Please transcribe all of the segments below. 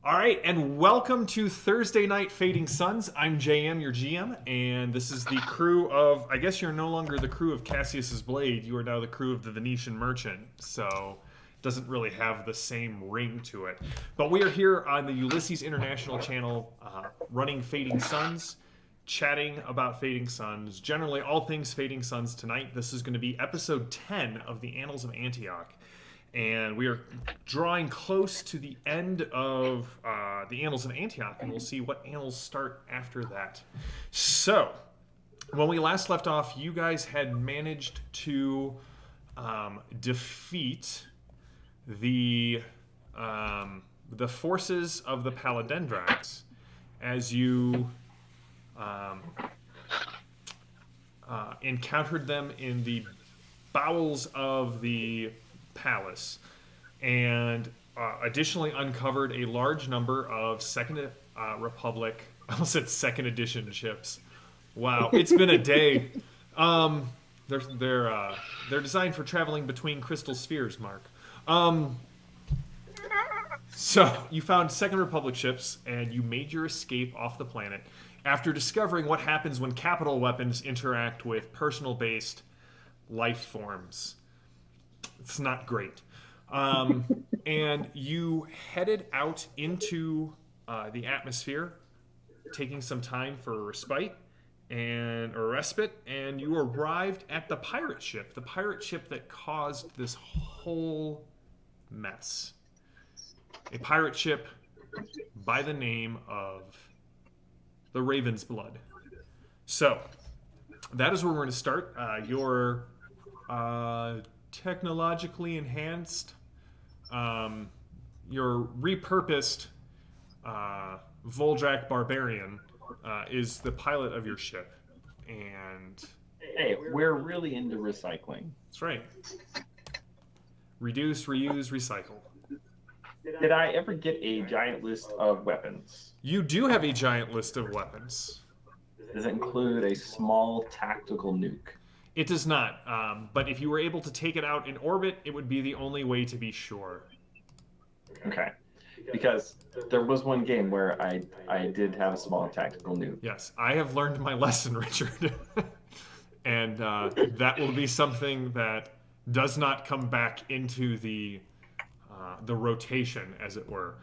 All right, and welcome to Thursday Night Fading Suns. I'm JM, your GM, and this is the crew of, I guess you're no longer the crew of Cassius's Blade, you are now the crew of the Venetian Merchant, so it doesn't really have the same ring to it. But we are here on the Ulysses International channel, running Fading Suns, chatting about Fading Suns, generally all things Fading Suns tonight. This is going to be episode 10 of the Annals of Antioch. And we are drawing close to the end of the Annals of Antioch, and we'll see what annals start after that. So, when we last left off, you guys had managed to defeat the forces of the Paladendrites as you encountered them in the bowels of the palace, and additionally uncovered a large number of Second Republic, I almost said Second Edition ships. Wow, it's been a day. They're designed for traveling between crystal spheres, Mark. So you found Second Republic ships, and you made your escape off the planet after discovering what happens when capital weapons interact with personal-based life forms. It's not great. And you headed out into the atmosphere, taking some time for a respite and you arrived at the pirate ship that caused this whole mess. A pirate ship by the name of the Raven's Blood. So, that is where we're going to start. Your technologically enhanced, your repurposed Voldrak Barbarian is the pilot of your ship. And hey, we're really into recycling. That's right. Reduce, reuse, recycle. Did I ever get a giant list of weapons? You do have a giant list of weapons. Does it include a small tactical nuke? It does not, but if you were able to take it out in orbit, it would be the only way to be sure. Okay, because there was one game where I did have a small tactical nuke. Yes, I have learned my lesson, Richard. And that will be something that does not come back into the rotation, as it were.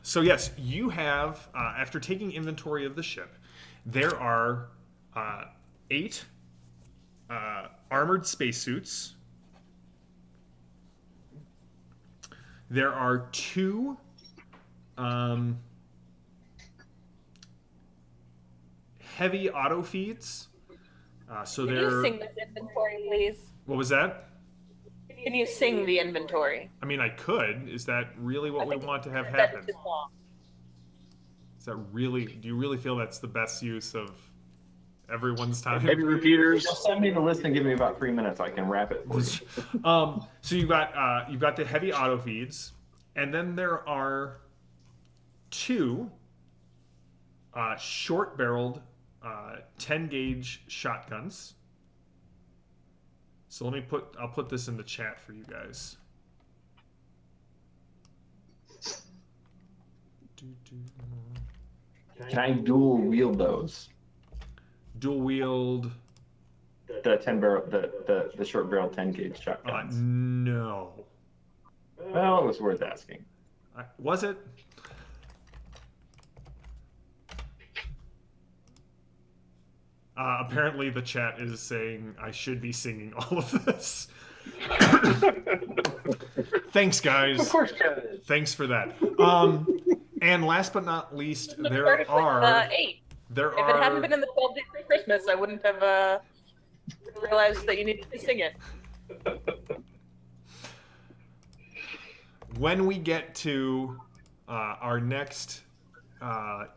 So yes, you have, after taking inventory of the ship, there are 8 armored spacesuits. There are 2 heavy auto feeds. So Can you sing this inventory, please? What was that? Can you sing the inventory? I mean, I could. Is that really what we want to have happen? That is long. Is that really? Do you really feel that's the best use of everyone's time? Heavy repeaters. Just send me the list and give me about 3 minutes. I can wrap it for you. So you've got the heavy auto feeds, and then there are 2 short-barreled 10-gauge shotguns. So I'll put this in the chat for you guys. Can I dual wield those? Dual wield. The 10 barrel, the short barrel 10 gauge shotguns. No. Well, it was worth asking. Was it? Apparently the chat is saying I should be singing all of this. Thanks, guys. Of course, Kevin. Thanks for that. And last but not least, there Started with, are 8. there If it are hadn't been in the 12 days for Christmas, I wouldn't have realized that you needed to sing it. when we get to our next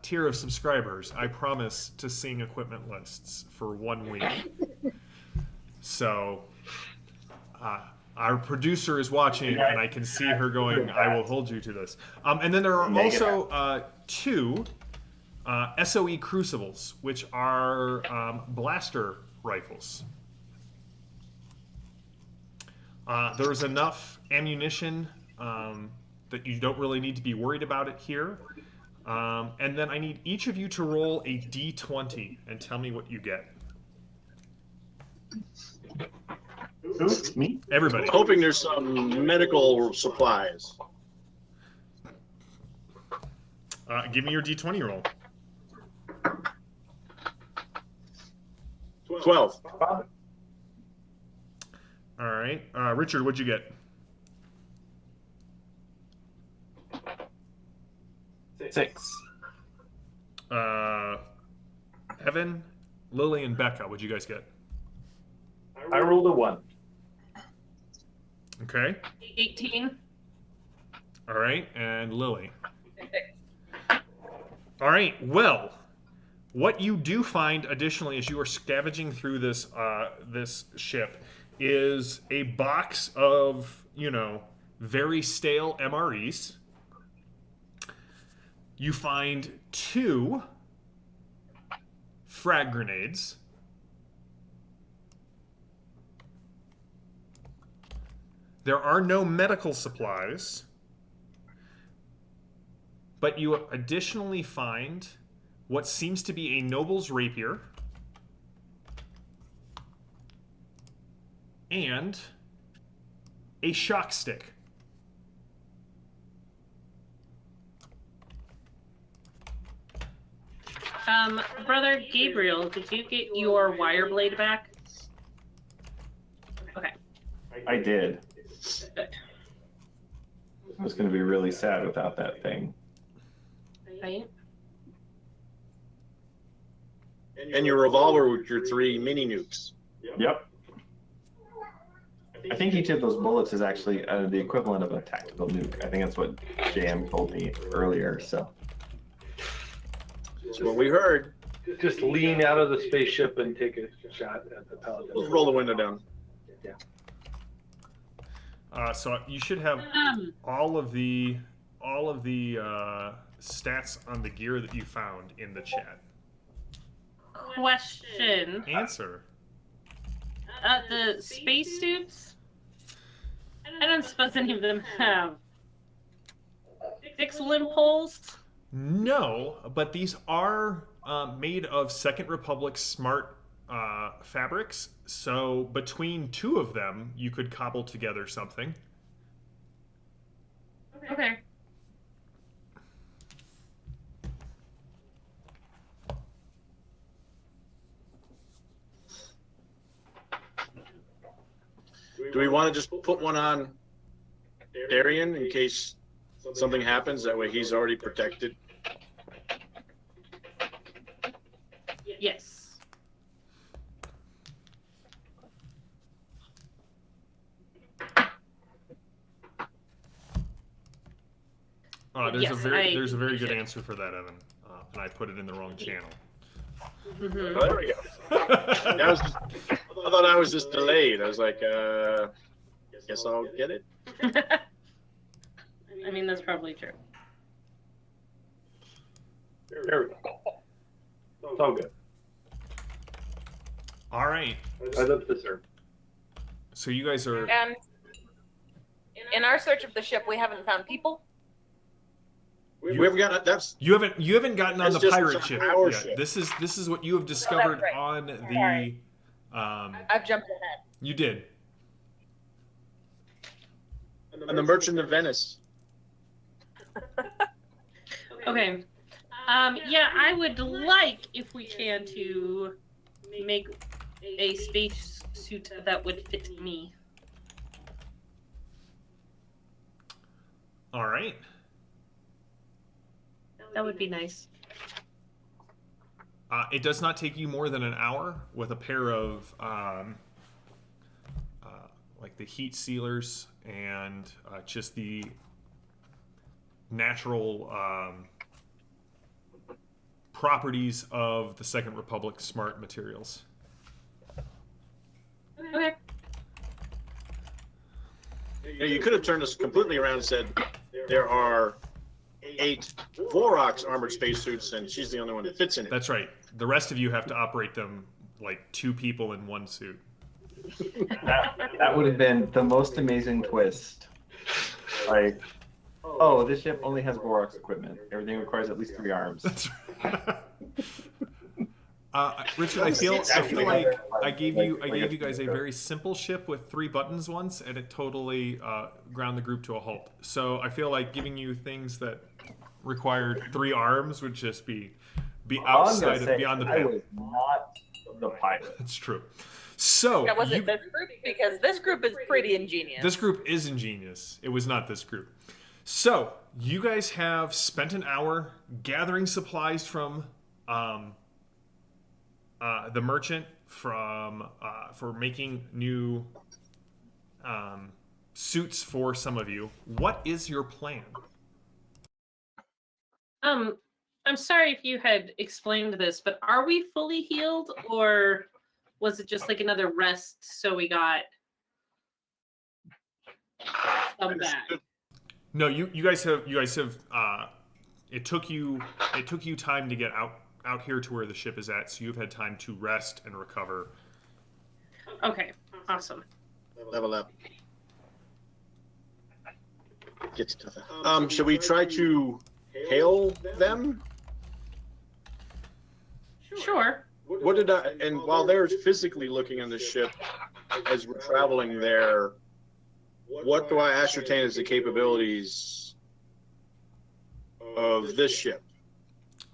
tier of subscribers, I promise to sing equipment lists for 1 week. So our producer is watching, and I can see her going, I will hold you to this. And then there are also 2 SOE crucibles, which are blaster rifles. There is enough ammunition that you don't really need to be worried about it here. And then I need each of you to roll a d20 and tell me what you get. Who? Me? Everybody. Hoping there's some medical supplies. Give me your d20 roll. 12. All right. Richard, what'd you get? 6. Evan, Lily, and Becca, what'd you guys get? I rolled a 1. Okay. 18. All right. And Lily. All right. Well, what you do find additionally as you are scavenging through this this ship is a box of, very stale MREs. You find 2 frag grenades. There are no medical supplies, but you additionally find what seems to be a noble's rapier and a shock stick. Brother Gabriel, did you get your wire blade back? Okay. I did. Good. I was going to be really sad without that thing. Right? And your revolver with your 3 mini nukes. Yep. I think each of those bullets is actually the equivalent of a tactical nuke. I think that's what JM told me earlier. So That's what we heard. Just lean out of the spaceship and take a shot at the paladin. Let's roll the window down. So you should have all of the stats on the gear that you found in the chat. Question. Answer. The spacesuits? I don't suppose any of them have 6 limb poles? No, but these are made of Second Republic smart fabrics. So between 2 of them, you could cobble together something. Okay. Do we want to just put one on Darian in case something happens? That way he's already protected. Yes. There's a Yes, very I good should. answer for that, Evan, and I put it in the wrong channel. Mm-hmm. Oh, there we go. I thought I was just delayed. I was like, guess I'll get it. I mean, that's probably true. There we go. It's all good. All right. I live to serve. So you guys are. And in our search of the ship, we haven't found people. We haven't got that's You haven't gotten on That's the just pirate some ship our yet. ship. This is what you have discovered right. on the. Sorry. I've jumped ahead. You did. on the Merchant of Venice. Okay. Yeah, I would like, if we can, to make a space suit that would fit me. All right. That would be nice. It does not take you more than an hour with a pair of like the heat sealers and just the natural properties of the Second Republic smart materials. Okay. You could have turned us completely around and said there are 8 Vorox armored spacesuits, and she's the only one that fits in it. That's right. The rest of you have to operate them like 2 people in 1 suit. that would have been the most amazing twist. Like, Oh, this ship only has Vorok's equipment. Everything requires at least 3 arms. That's right. Richard, I feel like I gave you guys a very simple ship with 3 buttons once, and it totally ground the group to a halt. So I feel like giving you things that required 3 arms would just be outside of beyond the pale. I was not the pilot. That's true. So That wasn't this group, because this group is pretty ingenious. This group is ingenious. It was not this group. So you guys have spent an hour gathering supplies from the merchant for making new suits for some of you. What is your plan? I'm sorry if you had explained this, but are we fully healed, or was it just like another rest so we got some back? No, you guys have it took you time to get out here to where the ship is at, so you've had time to rest and recover. Okay, awesome. Level up. Gets tougher. Should we try to hail them? Sure. What did I? And while they're physically looking on the ship, as we're traveling there, what do I ascertain as the capabilities of this ship?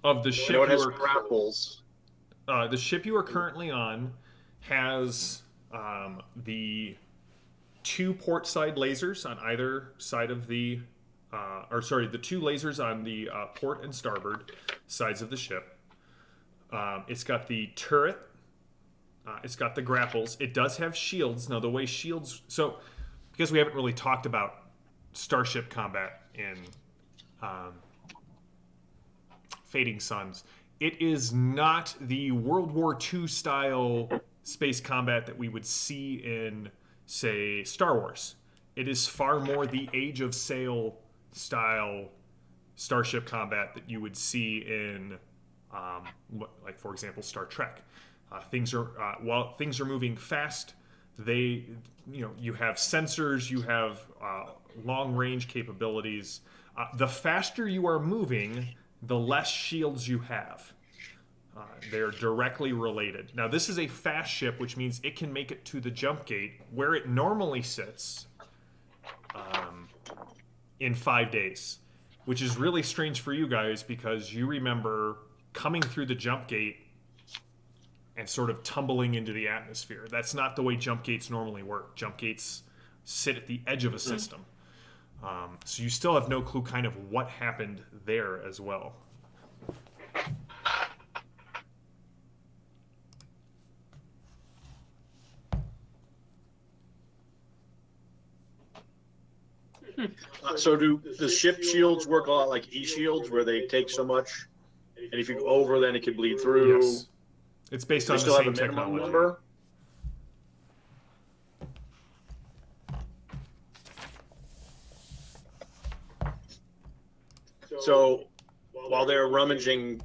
Of the I ship, know it has grapples. The ship you are currently on has the 2 port side lasers on either side of the, the 2 lasers on the port and starboard sides of the ship. It's got the turret. It's got the grapples. It does have shields. Now, the way shields... So, because we haven't really talked about starship combat in Fading Suns, it is not the World War II style space combat that we would see in, say, Star Wars. It is far more the Age of Sail style starship combat that you would see in... like for example, Star Trek. Things are while things are moving fast, you have sensors, you have long range capabilities. The faster you are moving, the less shields you have. They're directly related. Now, this is a fast ship, which means it can make it to the jump gate where it normally sits in 5 days, which is really strange for you guys because you remember coming through the jump gate and sort of tumbling into the atmosphere. That's not the way jump gates normally work. Jump gates sit at the edge of a system. So you still have no clue kind of what happened there as well. So do the ship shields work a lot like E-shields, where they take so much, and if you go over, then it could bleed through? Yes. It's based on They the still have same a minimum technology. number? So while they're rummaging,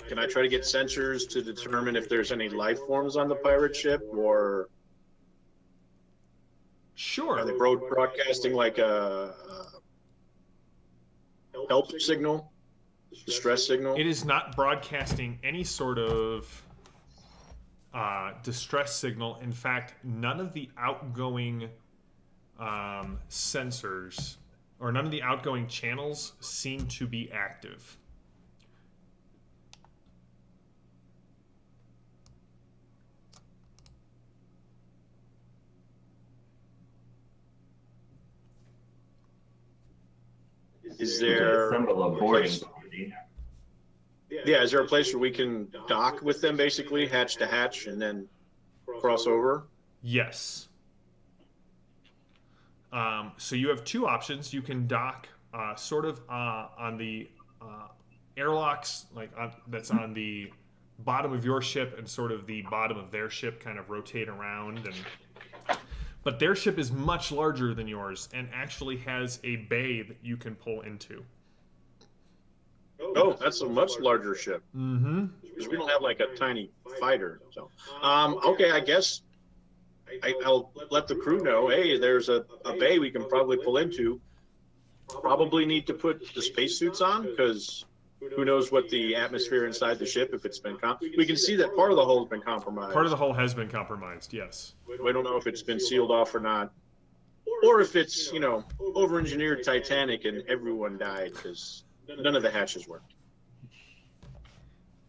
can I try to get sensors to determine if there's any life forms on the pirate ship, or Sure. are they broadcasting like a help signal, distress signal? It is not broadcasting any sort of distress signal. In fact, none of the outgoing sensors or none of the outgoing channels seem to be active. Is there Assemble a boarding party. Yeah, is there a place where we can dock with them, basically, hatch to hatch, and then cross over? Yes. So you have 2 options. You can dock sort of on the airlocks, that's on the bottom of your ship and sort of the bottom of their ship, kind of rotate around. But their ship is much larger than yours and actually has a bay that you can pull into. Oh, that's a much larger ship. Mm-hmm. Because we don't have like a tiny fighter. So, okay, I guess I'll let the crew know, hey, there's a bay we can probably pull into. probably need to put the spacesuits on because who knows what the atmosphere inside the ship, if it's been we can see that part of the hull has been compromised. Part of the hull has been compromised, yes. We don't know if it's been sealed off or not. Or if it's, over-engineered Titanic and everyone died because none of the hatches worked.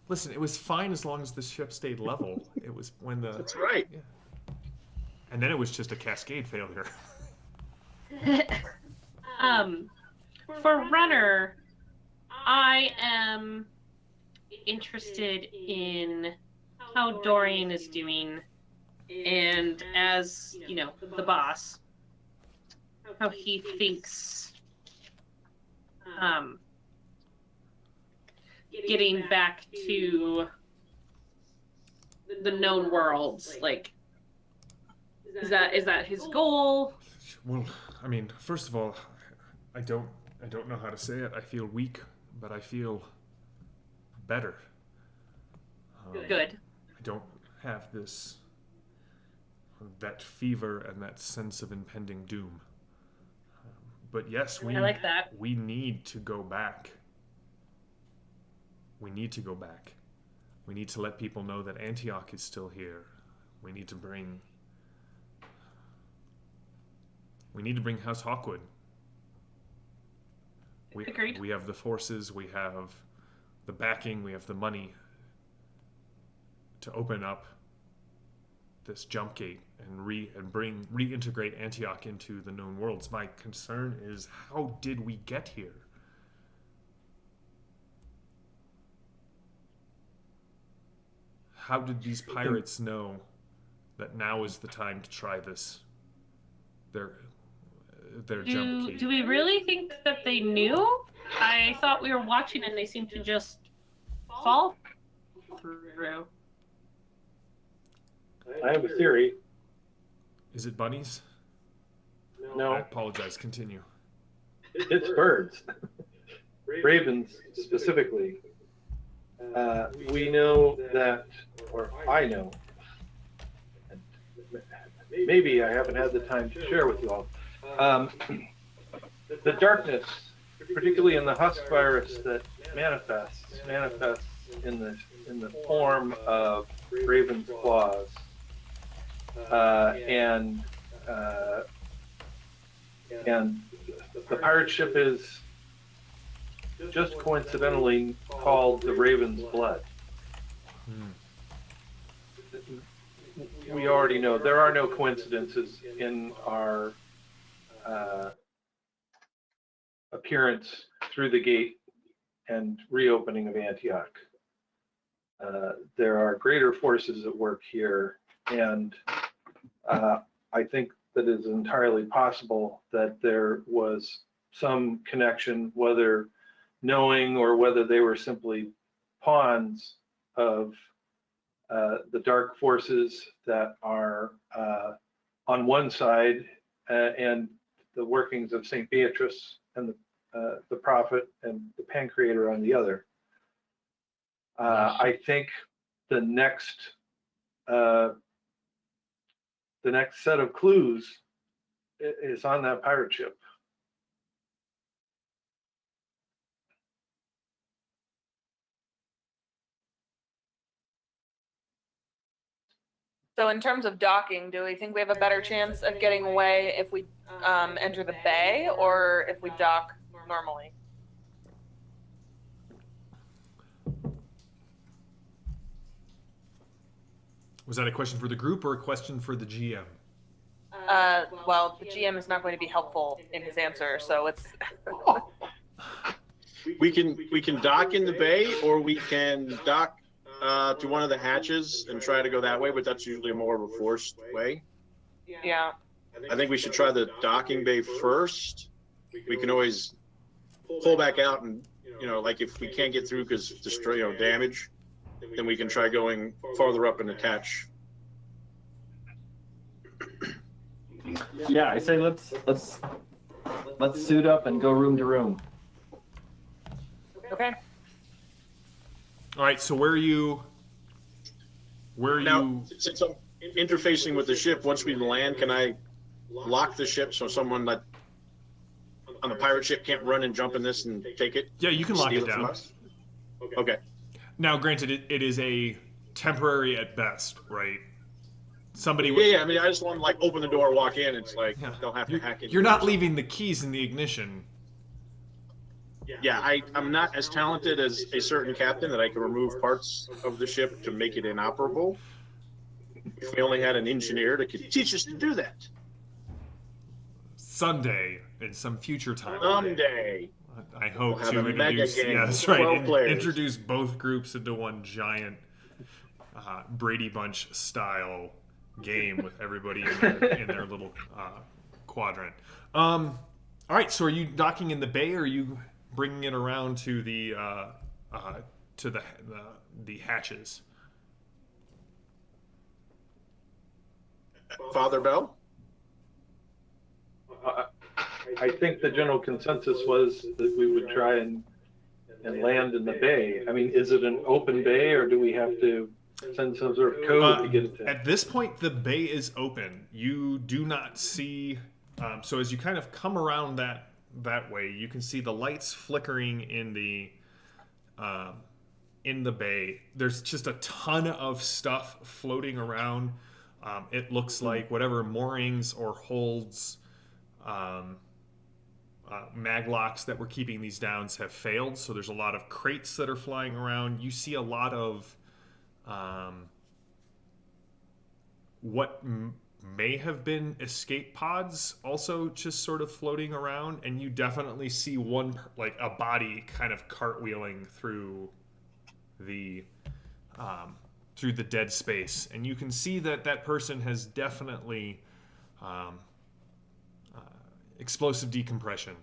Listen, it was fine as long as the ship stayed level. It was when the... That's right. Yeah. And then it was just a cascade failure. For runner, I am interested in how Dorian is doing, and as the boss, how he thinks getting back to the known worlds, like, is that his goal? Well, I mean, first of all, I don't know how to say it. I feel weak, but I feel better. Good. I don't have that fever and that sense of impending doom. But yes, I like that. We need to go back. We need to go back. We need to let people know that Antioch is still here. We need to bring House Hawkwood. Agreed. We have the forces, we have the backing, we have the money to open up this jump gate and reintegrate Antioch into the known worlds. My concern is, how did we get here? How did these pirates know that now is the time to try this? Their jump gate. Do we really think that they knew? I thought we were watching and they seemed to just fall through. I have a theory. Is it bunnies? I No, apologize. Continue. it's birds. Ravens specifically. We know that, or I know, and maybe I haven't had the time to share with you all. The darkness, particularly in the husk virus that manifests in the form of raven's claws, and the pirate ship is just coincidentally called the Raven's Blood. We already know there are no coincidences in our appearance through the gate and reopening of Antioch. There are greater forces at work here, and I think that it is entirely possible that there was some connection, whether knowing or whether they were simply pawns of the dark forces that are on one side, and the workings of St. Beatrice and the prophet and the pancreator on the other. I think the next set of clues is on that pirate ship. So in terms of docking, do we think we have a better chance of getting away if we enter the bay or if we dock normally? Was that a question for the group or a question for the GM? Well, the GM is not going to be helpful in his answer, so it's. We can dock in the bay, or we can dock to one of the hatches and try to go that way, but that's usually more of a forced way. Yeah. I think we should try the docking bay first. We can always pull back out, and like if we can't get through because damage, then we can try going farther up and attach. Yeah, I say let's suit up and go room to room. Okay. All right, so where are you? Now, since I'm interfacing with the ship, once we land, can I lock the ship so someone on the pirate ship can't run and jump in this and take it? Yeah, you can lock Steal it from down. us? Okay. Now, granted, it is a temporary at best, right? Somebody. Yeah. I mean, I just want to like open the door, walk in. It's like Yeah. they'll have to hack it. You're not leaving the keys in the ignition. Yeah, I'm not as talented as a certain captain that I can remove parts of the ship to make it inoperable. If we only had an engineer that could teach us to do that. Someday, in some future time. Someday. I hope We'll have to a mega introduce. game Yeah, with that's right. 12 players. Introduce both groups into one giant Brady Bunch style game with everybody in their little quadrant. All right. So, are you docking in the bay, or are you bringing it around to the hatches? Father Bell? I think the general consensus was that we would try and land in the bay. I mean, is it an open bay, or do we have to send some sort of code to get it to? At this point, the bay is open. You do not see. So as you kind of come around that way, you can see the lights flickering in the bay. There's just a ton of stuff floating around. It looks like whatever moorings or holds, maglocks that were keeping these down have failed. So there's a lot of crates that are flying around. You see a lot of what may have been escape pods also just sort of floating around, and you definitely see one, like a body kind of cartwheeling through the dead space, and you can see that that person has definitely explosive decompression.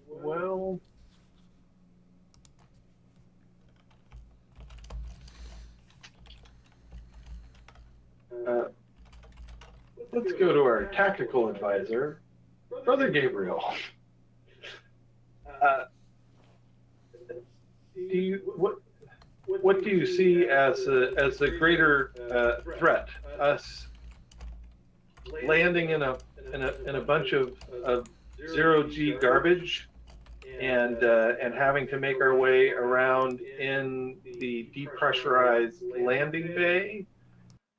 Well, let's go to our tactical advisor, Brother Gabriel. What do you see as a greater threat? Us landing in a bunch of 0G garbage and having to make our way around in the depressurized landing bay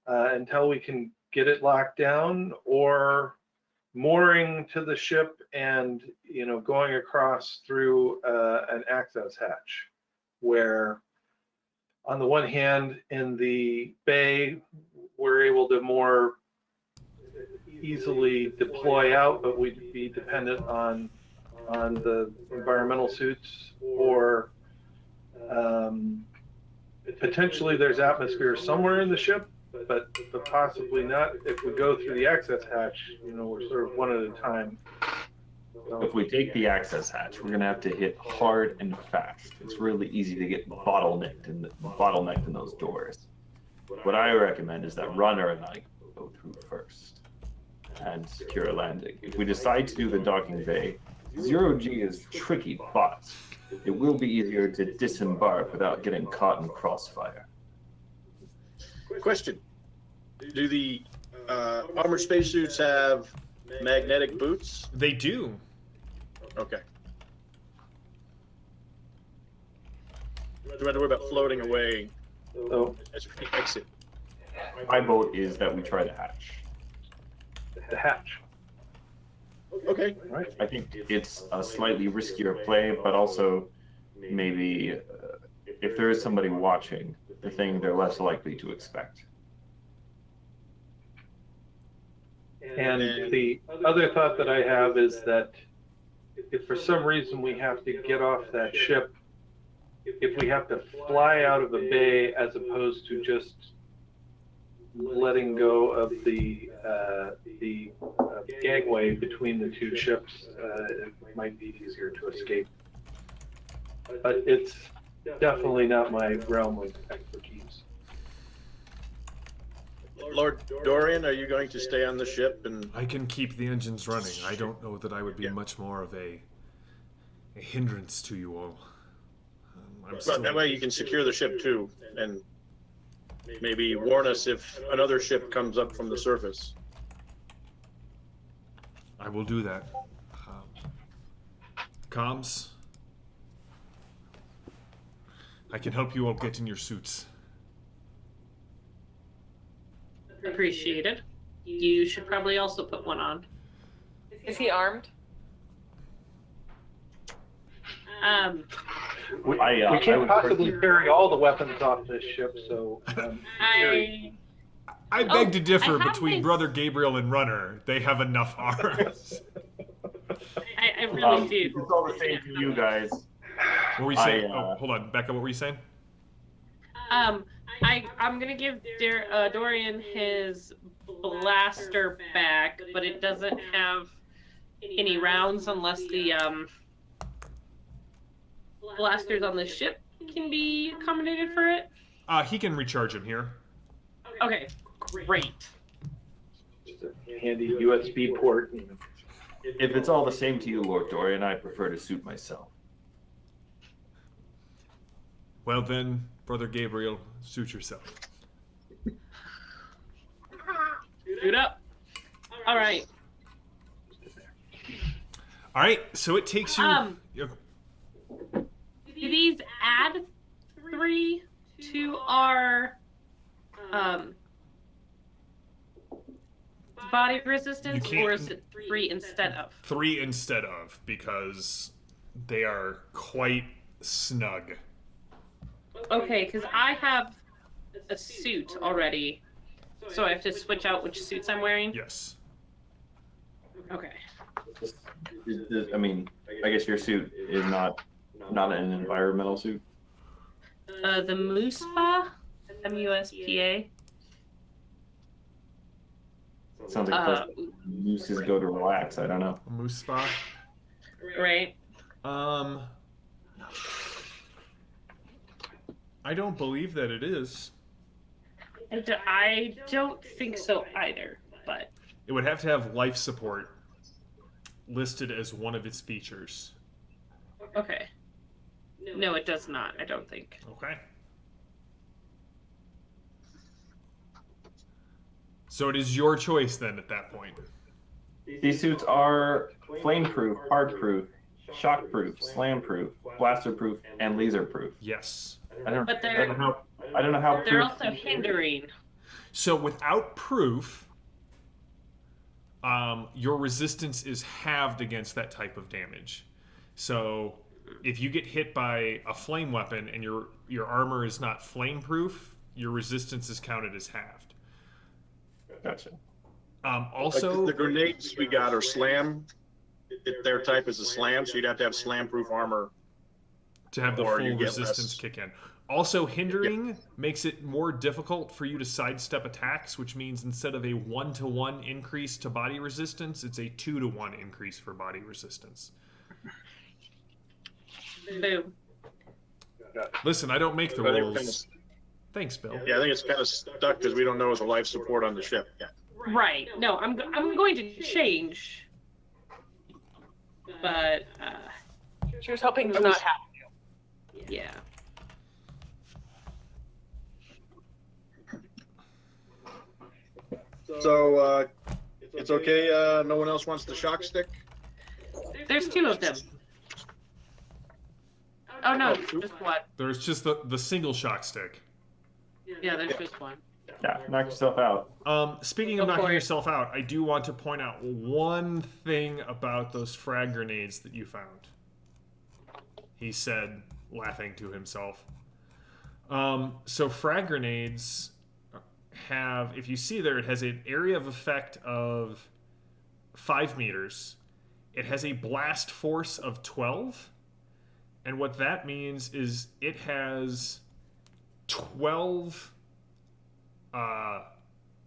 until we can get it locked down, or mooring to the ship and going across through an access hatch, where on the one hand in the bay we're able to more easily deploy out, but we'd be dependent on the environmental suits, or potentially there's atmosphere somewhere in the ship, but possibly not. If we go through the access hatch, we're sort of one at a time. So, if we take the access hatch, we're gonna have to hit hard and fast. It's really easy to get bottlenecked in those doors. What I recommend is that Runner and I go through first and secure a landing. If we decide to do the docking bay, 0G is tricky, but it will be easier to disembark without getting caught in crossfire. Question. Do the armored spacesuits have magnetic boots? They do. Okay. Do I have to worry about floating away so as we exit? My vote is that we try the hatch. the hatch. Okay. Right. I think it's a slightly riskier play, but also maybe if there is somebody watching, the thing they're less likely to expect. And the other thought that I have is that if for some reason we have to get off that ship, if we have to fly out of a bay as opposed to just letting go of the gangway between the two ships, it might be easier to escape. But it's definitely not my realm of expertise. Lord Dorian, are you going to stay on the ship? And I can keep the engines running. I don't know that I would be much more of a hindrance to you all. but that way you can secure the ship too, and maybe warn us if another ship comes up from the surface. I will do that. Comms. I can help you all get in your suits. Appreciated. You should probably also put one on. Is he armed? We I can't would possibly personally- carry all the weapons off this ship, so Jerry, I I beg to differ I have between my- Brother Gabriel and Runner. They have enough arms. I really do. It's all the same to you guys. What were you saying? I, Oh, hold on. Becca, what were you saying? I'm gonna give Dorian his blaster back, but it doesn't have any rounds unless the blasters on the ship can be accommodated for it. He can recharge him here. Okay, great. just a handy USB port. If it's all the same to you, Lord Dorian, I prefer to suit myself. Well then, Brother Gabriel, suit yourself. Suit up. All right. All right, so it takes you. Do these add 3 to our body resistance, You can't- or is it 3 instead of? 3 instead of, because they are quite snug. Okay, because I have a suit already, so I have to switch out which suits I'm wearing. Yes. Okay. I mean, I guess your suit is not an environmental suit. The MUSPA, MUSPA. Sounds like a place mooses go to relax. I don't know. A moose spa. Right. I don't believe that it is. And I don't think so either, but It would have to have life support listed as one of its features. okay. No, it does not, I don't think. Okay. So it is your choice then at that point. These suits are flame-proof, hard-proof, shock-proof, slam-proof, blaster-proof, and laser-proof. Yes. But I don't know how they're proof. also hindering. So without proof, your resistance is halved against that type of damage. So if you get hit by a flame weapon and your armor is not flame proof, your resistance is counted as halved. Gotcha. Also, Like the grenades we got are slam. Their type is a slam, so you'd have to have slam-proof armor. to have the or full you get resistance less. kick in. Also, hindering makes it more difficult for you to sidestep attacks, which means instead of a 1-to-1 increase to body resistance, it's a 2-to-1 increase for body resistance. Boom. Listen, I don't make the I think we're rules. Thanks, Bill. Yeah, I think it's kind of stuck because we don't know if there's a life support on the ship yet. Right. No, I'm going to change. But She was hoping to not have. yeah. So it's okay. No one else wants the shock stick. There's 2 of them. Oh no, just one. There's just the single shock stick. Yeah, there's just one. Yeah, knock yourself out. Speaking of Go for knocking it. yourself out, I do want to point out one thing about those frag grenades that you found. He said, laughing to himself. So frag grenades have, if you see there, it has an area of effect of 5 meters. It has a blast force of 12. And what that means is it has 12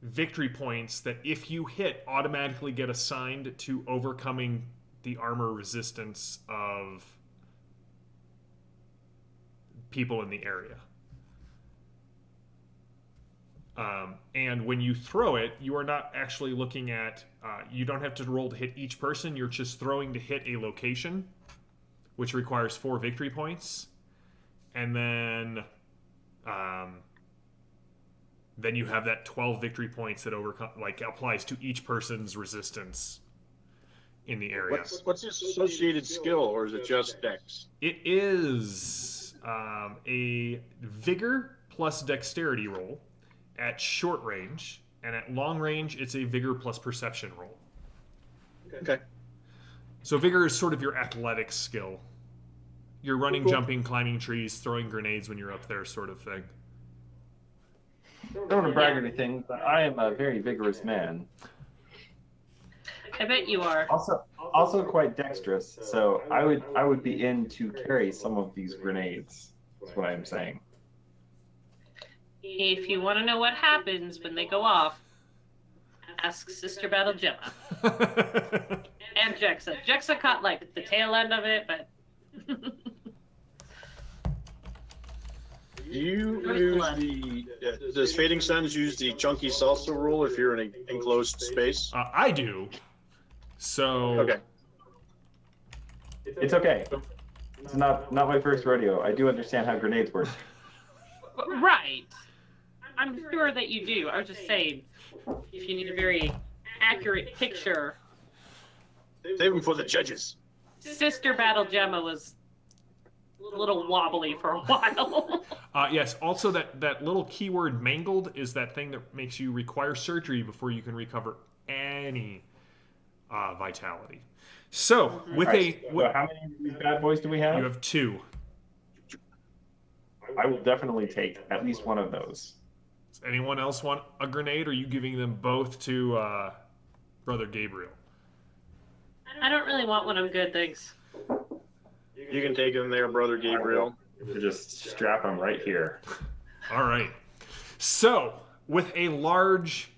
victory points that if you hit automatically get assigned to overcoming the armor resistance of people in the area. And when you throw it, you are not actually looking at, you don't have to roll to hit each person, you're just throwing to hit a location, which requires 4 victory points. And then you have that 12 victory points that overcome, like, applies to each person's resistance in the area. What's this associated skill, or is it just dex? It is a vigor plus dexterity roll at short range, and at long range, it's a vigor plus perception roll. Okay. So vigor is sort of your athletic skill. You're running, Cool. jumping, climbing trees, throwing grenades when you're up there, sort of thing. Don't want to brag or anything, but I am a very vigorous man. I bet you are. Also quite dexterous. So I would be in to carry some of these grenades. That's what I am saying. If you want to know what happens when they go off, ask Sister Battle Gemma and Jexa. Jexa caught like the tail end of it, but Do you use does Fading Suns use the chunky salsa rule if you're in an enclosed space? I do. So Okay. It's okay. It's not my first rodeo. I do understand how grenades work. right. I'm sure that you do. I was just saying, if you need a very accurate picture, Save them for the judges. Sister Battle Gemma was a little wobbly for a while. yes, also that little keyword mangled is that thing that makes you require surgery before you can recover any vitality. So with So how many of these bad boys do we have? you have 2. I will definitely take at least one of those. Does anyone else want a grenade, or are you giving them both to Brother Gabriel? I don't really want one. I'm good, thanks. You can take them there, Brother Gabriel. To just strap them right here. All right. So with a large,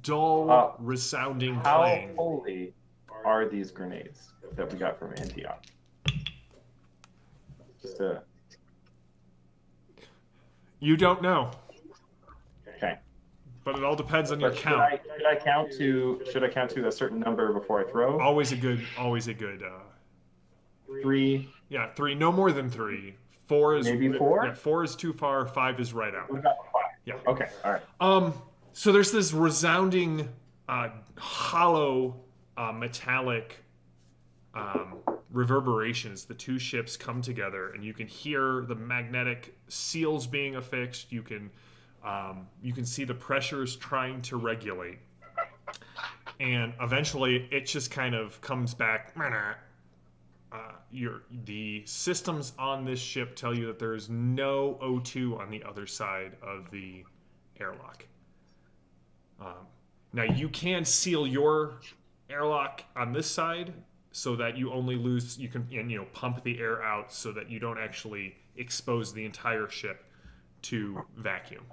dull, resounding How clang. holy are these grenades that we got from Antioch? Just You don't know, okay. but it all depends on your But count. should I count to a certain number before I throw? Always a good. 3. Yeah, 3. No more than 3. 4 is Maybe 4? Yeah, 4 is too far. 5 is right out. What about 5? Yeah. Okay. All right. So there's this resounding, hollow, metallic reverberations. The two ships come together, and you can hear the magnetic seals being affixed. You can see the pressures trying to regulate, and eventually it just kind of comes back. The systems on this ship tell you that there is no O2 on the other side of the airlock. Now you can seal your airlock on this side so that you only lose. You can pump the air out so that you don't actually expose the entire ship to vacuum.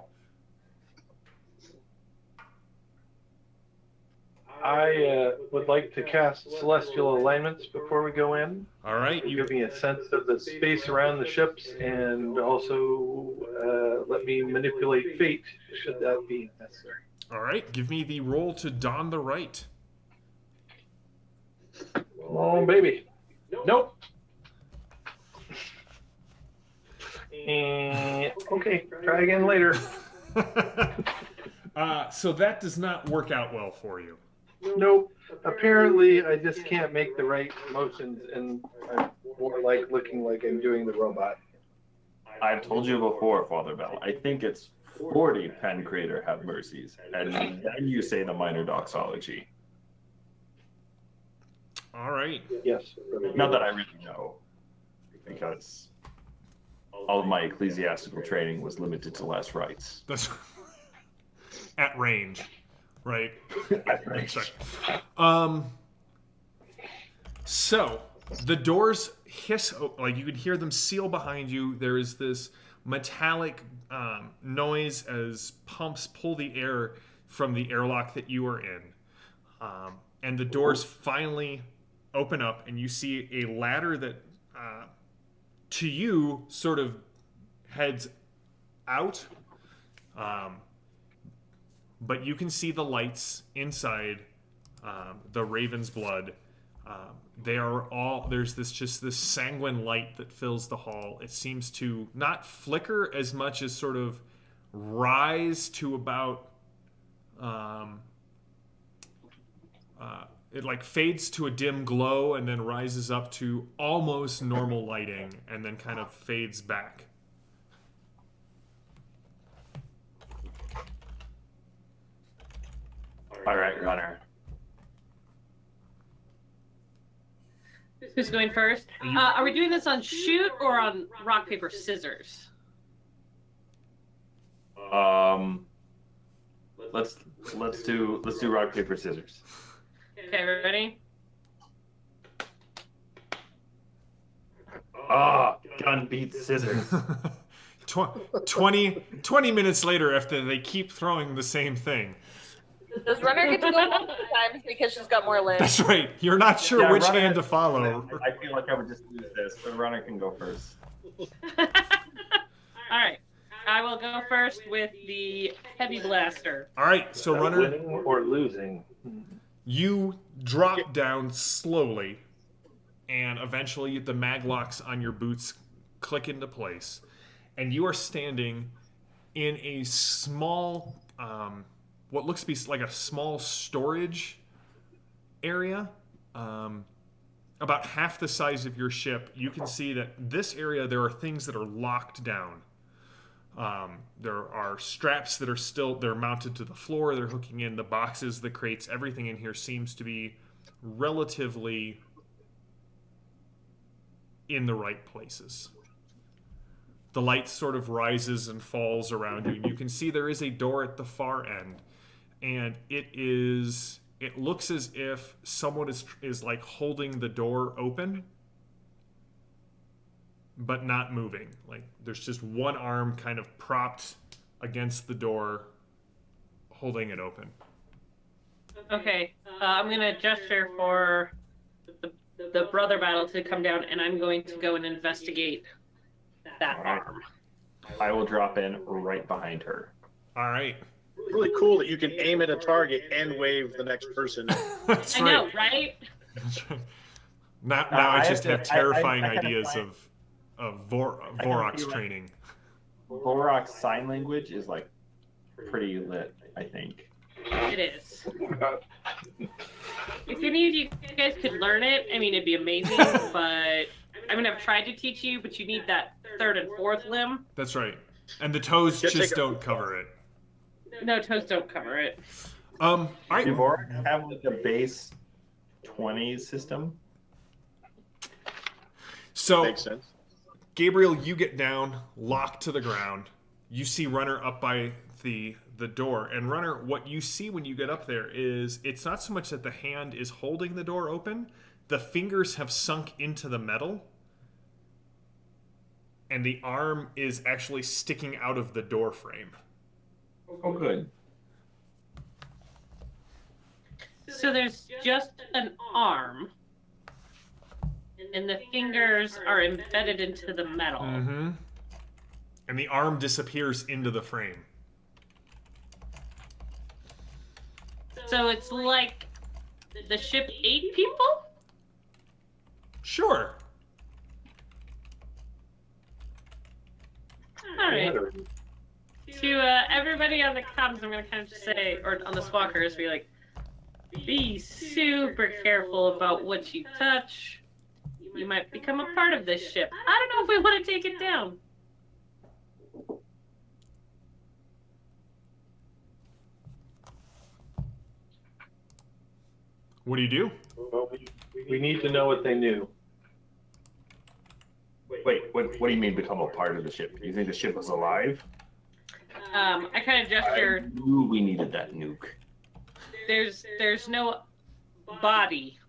I would like to cast Celestial Alignments before we go in. All right, Give me a sense of the space around the ships, and also let me manipulate fate, should that be necessary. All right. Give me the roll to don the right. Oh, baby. Nope. And, okay, try again later. So that does not work out well for you. Nope. Apparently, I just can't make the right motions, and I'm more like looking like I'm doing the robot. I've told you before, Father Bell. I think it's 40 Pen Creator have mercies, and then you say the minor doxology. All right. Yes. Not that I really know, because all of my ecclesiastical training was limited to last rites. That's at range, right? At range. So the doors hiss, like you could hear them seal behind you. There is this metallic noise as pumps pull the air from the airlock that you are in, and the doors finally open up, and you see a ladder that, to you, sort of heads out. But you can see the lights inside the Raven's Blood. They are all, there's this sanguine light that fills the hall. It seems to not flicker as much as sort of rise to about it like fades to a dim glow and then rises up to almost normal lighting and then kind of fades back. All right, runner. Who's going first? Are we doing this on shoot or on rock, paper, scissors? Let's do rock, paper, scissors. Okay, ready? Ah, gun beats scissors. 20 minutes later, after they keep throwing the same thing. Does runner get to go multiple times because she's got more limbs? That's right. You're not sure Yeah, which runner- hand to follow. I feel like I would just use this. The runner can go first. All right. I will go first with the heavy blaster. All right, so runner, Winning or losing? you drop down slowly, and eventually the mag locks on your boots click into place, and you are standing in a small, what looks to be like a small storage area, about half the size of your ship. You can see that this area, there are things that are locked down. There are straps that are they're mounted to the floor, they're hooking in the boxes, the crates, everything in here seems to be relatively in the right places. The light sort of rises and falls around you, and you can see there is a door at the far end, and it looks as if someone is like holding the door open, but not moving. Like there's just one arm kind of propped against the door, holding it open. Okay, I'm gonna gesture for the brother battle to come down, and I'm going to go and investigate that All right. arm. I will drop in right behind her. All right. Really cool that you can aim at a target and wave the next person. That's I know, right? That's right. Now I I just have have to- terrifying I kinda ideas find- of feel Vorok's like- training. Vorok's sign language is like pretty lit, I think. It is. If any of you guys could learn it, I mean, it'd be amazing. But I mean, I've tried to teach you, but you need that third and fourth limb. That's right. And the toes Just just take a- don't cover it. No, toes don't cover it. All right. Do Vorok have like a base 20 system? So Makes sense. Gabriel, you get down, locked to the ground. You see Runner up by the door, and Runner, what you see when you get up there is it's not so much that the hand is holding the door open, the fingers have sunk into the metal, and the arm is actually sticking out of the door frame. Oh, good. So there's just an arm, and the fingers are embedded into the metal. Mm-hmm. And the arm disappears into the frame. So it's like the ship ate people? Sure. All right. To everybody on the comms, I'm going to kind of just say, or on the squawkers, be like, be super careful about what you touch. You might become a part of this ship. I don't know if we want to take it down. What do you do? Well, we need to know what they knew. Wait, what do you mean become a part of the ship? You think the ship was alive? I kind of gesture. Ooh, we needed that nuke. There's no body.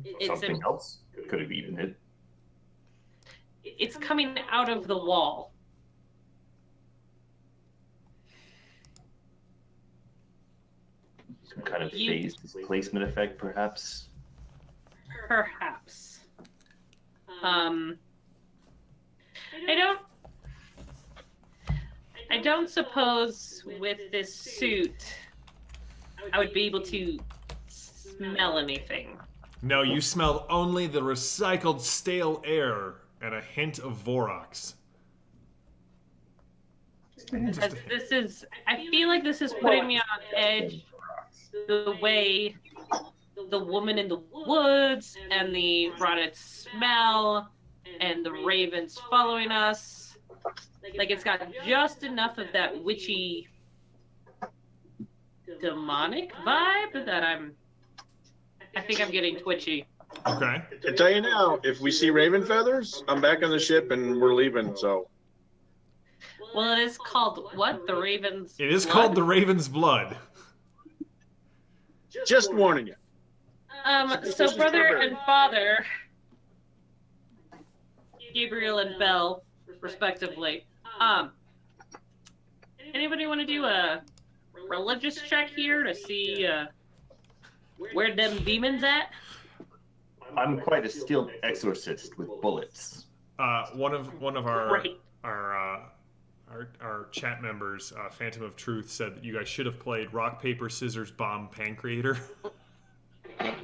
It's Something else could have eaten it. it's coming out of the wall. Some kind of phase displacement effect, perhaps. Perhaps. I don't suppose with this suit I would be able to smell anything. No, you smell only the recycled stale air and a hint of Vorox. I feel like this is putting me on edge the way the woman in the woods and the rotted smell and the ravens following us, like it's got just enough of that witchy demonic vibe that I think I'm getting twitchy. Okay. I tell you now, if we see raven feathers, I'm back on the ship and we're leaving. So Well, it is called what? The Raven's It is Blood? called the Raven's Blood. just warning you. So brother and father, Gabriel and Bell, respectively. Anybody want to do a religious check here to see where them demons at? I'm quite a skilled exorcist with bullets. One of our Right. our chat members, Phantom of Truth, said that you guys should have played Rock Paper Scissors Bomb Pancreator. I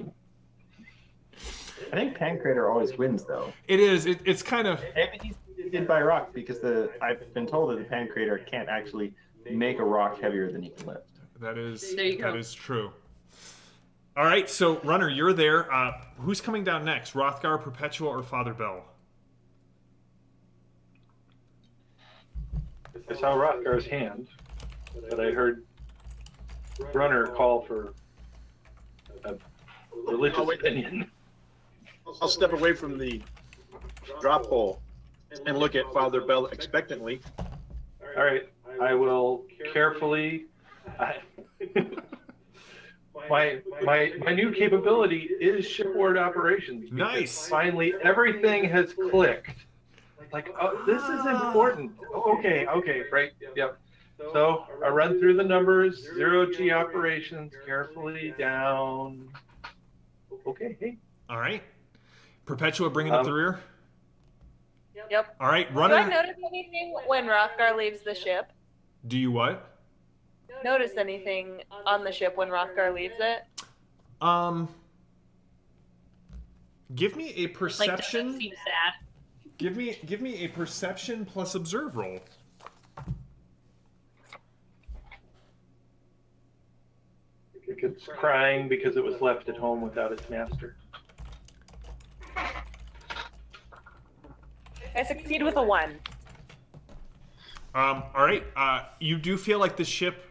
think Pancreator always wins, though. It is. It's kind of. Maybe he's defeated by rock because I've been told that the Pancreator can't actually make a rock heavier than he can lift. That is. There you That go. is true. All right, so Runner, you're there. Who's coming down next? Rothgar, Perpetua, or Father Bell? I saw Rothgar's hand, but I heard Runner call for a religious Oh, wait. opinion. I'll step away from the drop hole and look at Father Bell expectantly. All right, I will carefully. My new capability is shipboard operations. because Nice. Finally, everything has clicked. Like, oh, this is important. Okay, right, yep. So I run through the numbers, 0G operations, carefully down. Okay, hey. All right. Perpetua bringing up the rear. Yep. All right, Do I Runner. notice anything when Rothgar leaves the ship? Do you what? Notice anything on the ship when Rothgar leaves it? Give me a Like, does that perception. seem sad? Give me a perception plus observe roll. It's crying because it was left at home without its master. I succeed with a 1. All right. You do feel like the ship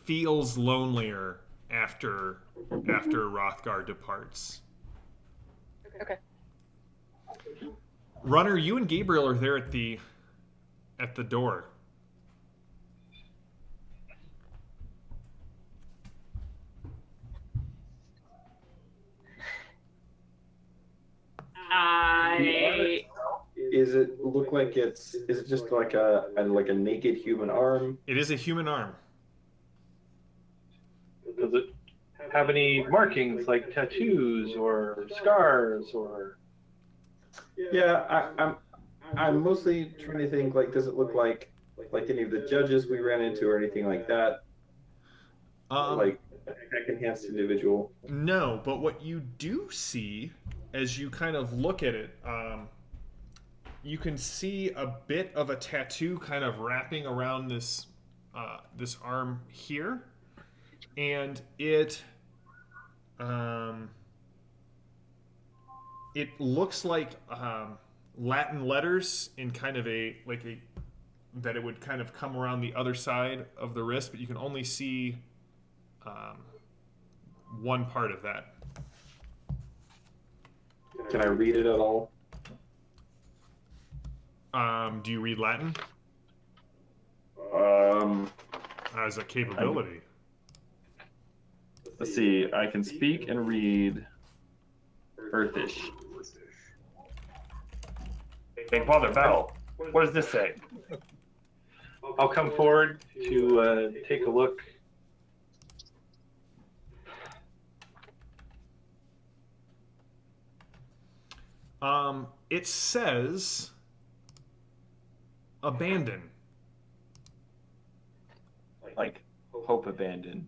feels lonelier after Rothgar departs. Okay. Runner, you and Gabriel are there at the door. Is it look like is it just like a naked human arm? It is a human arm. Does it have any markings like tattoos or scars or? Yeah, I'm mostly trying to think, like, does it look like any of the judges we ran into or anything like that? Like attack enhanced individual. No, but what you do see as you kind of look at it, you can see a bit of a tattoo kind of wrapping around this arm here, and it looks like Latin letters in kind of that it would kind of come around the other side of the wrist, but you can only see one part of that. Can I read it at all? Do you read Latin? As a capability. Let's see. I can speak and read Earthish. Hey, Father Bell, what does this say? I'll come forward to take a look. It says abandon. Like, hope abandon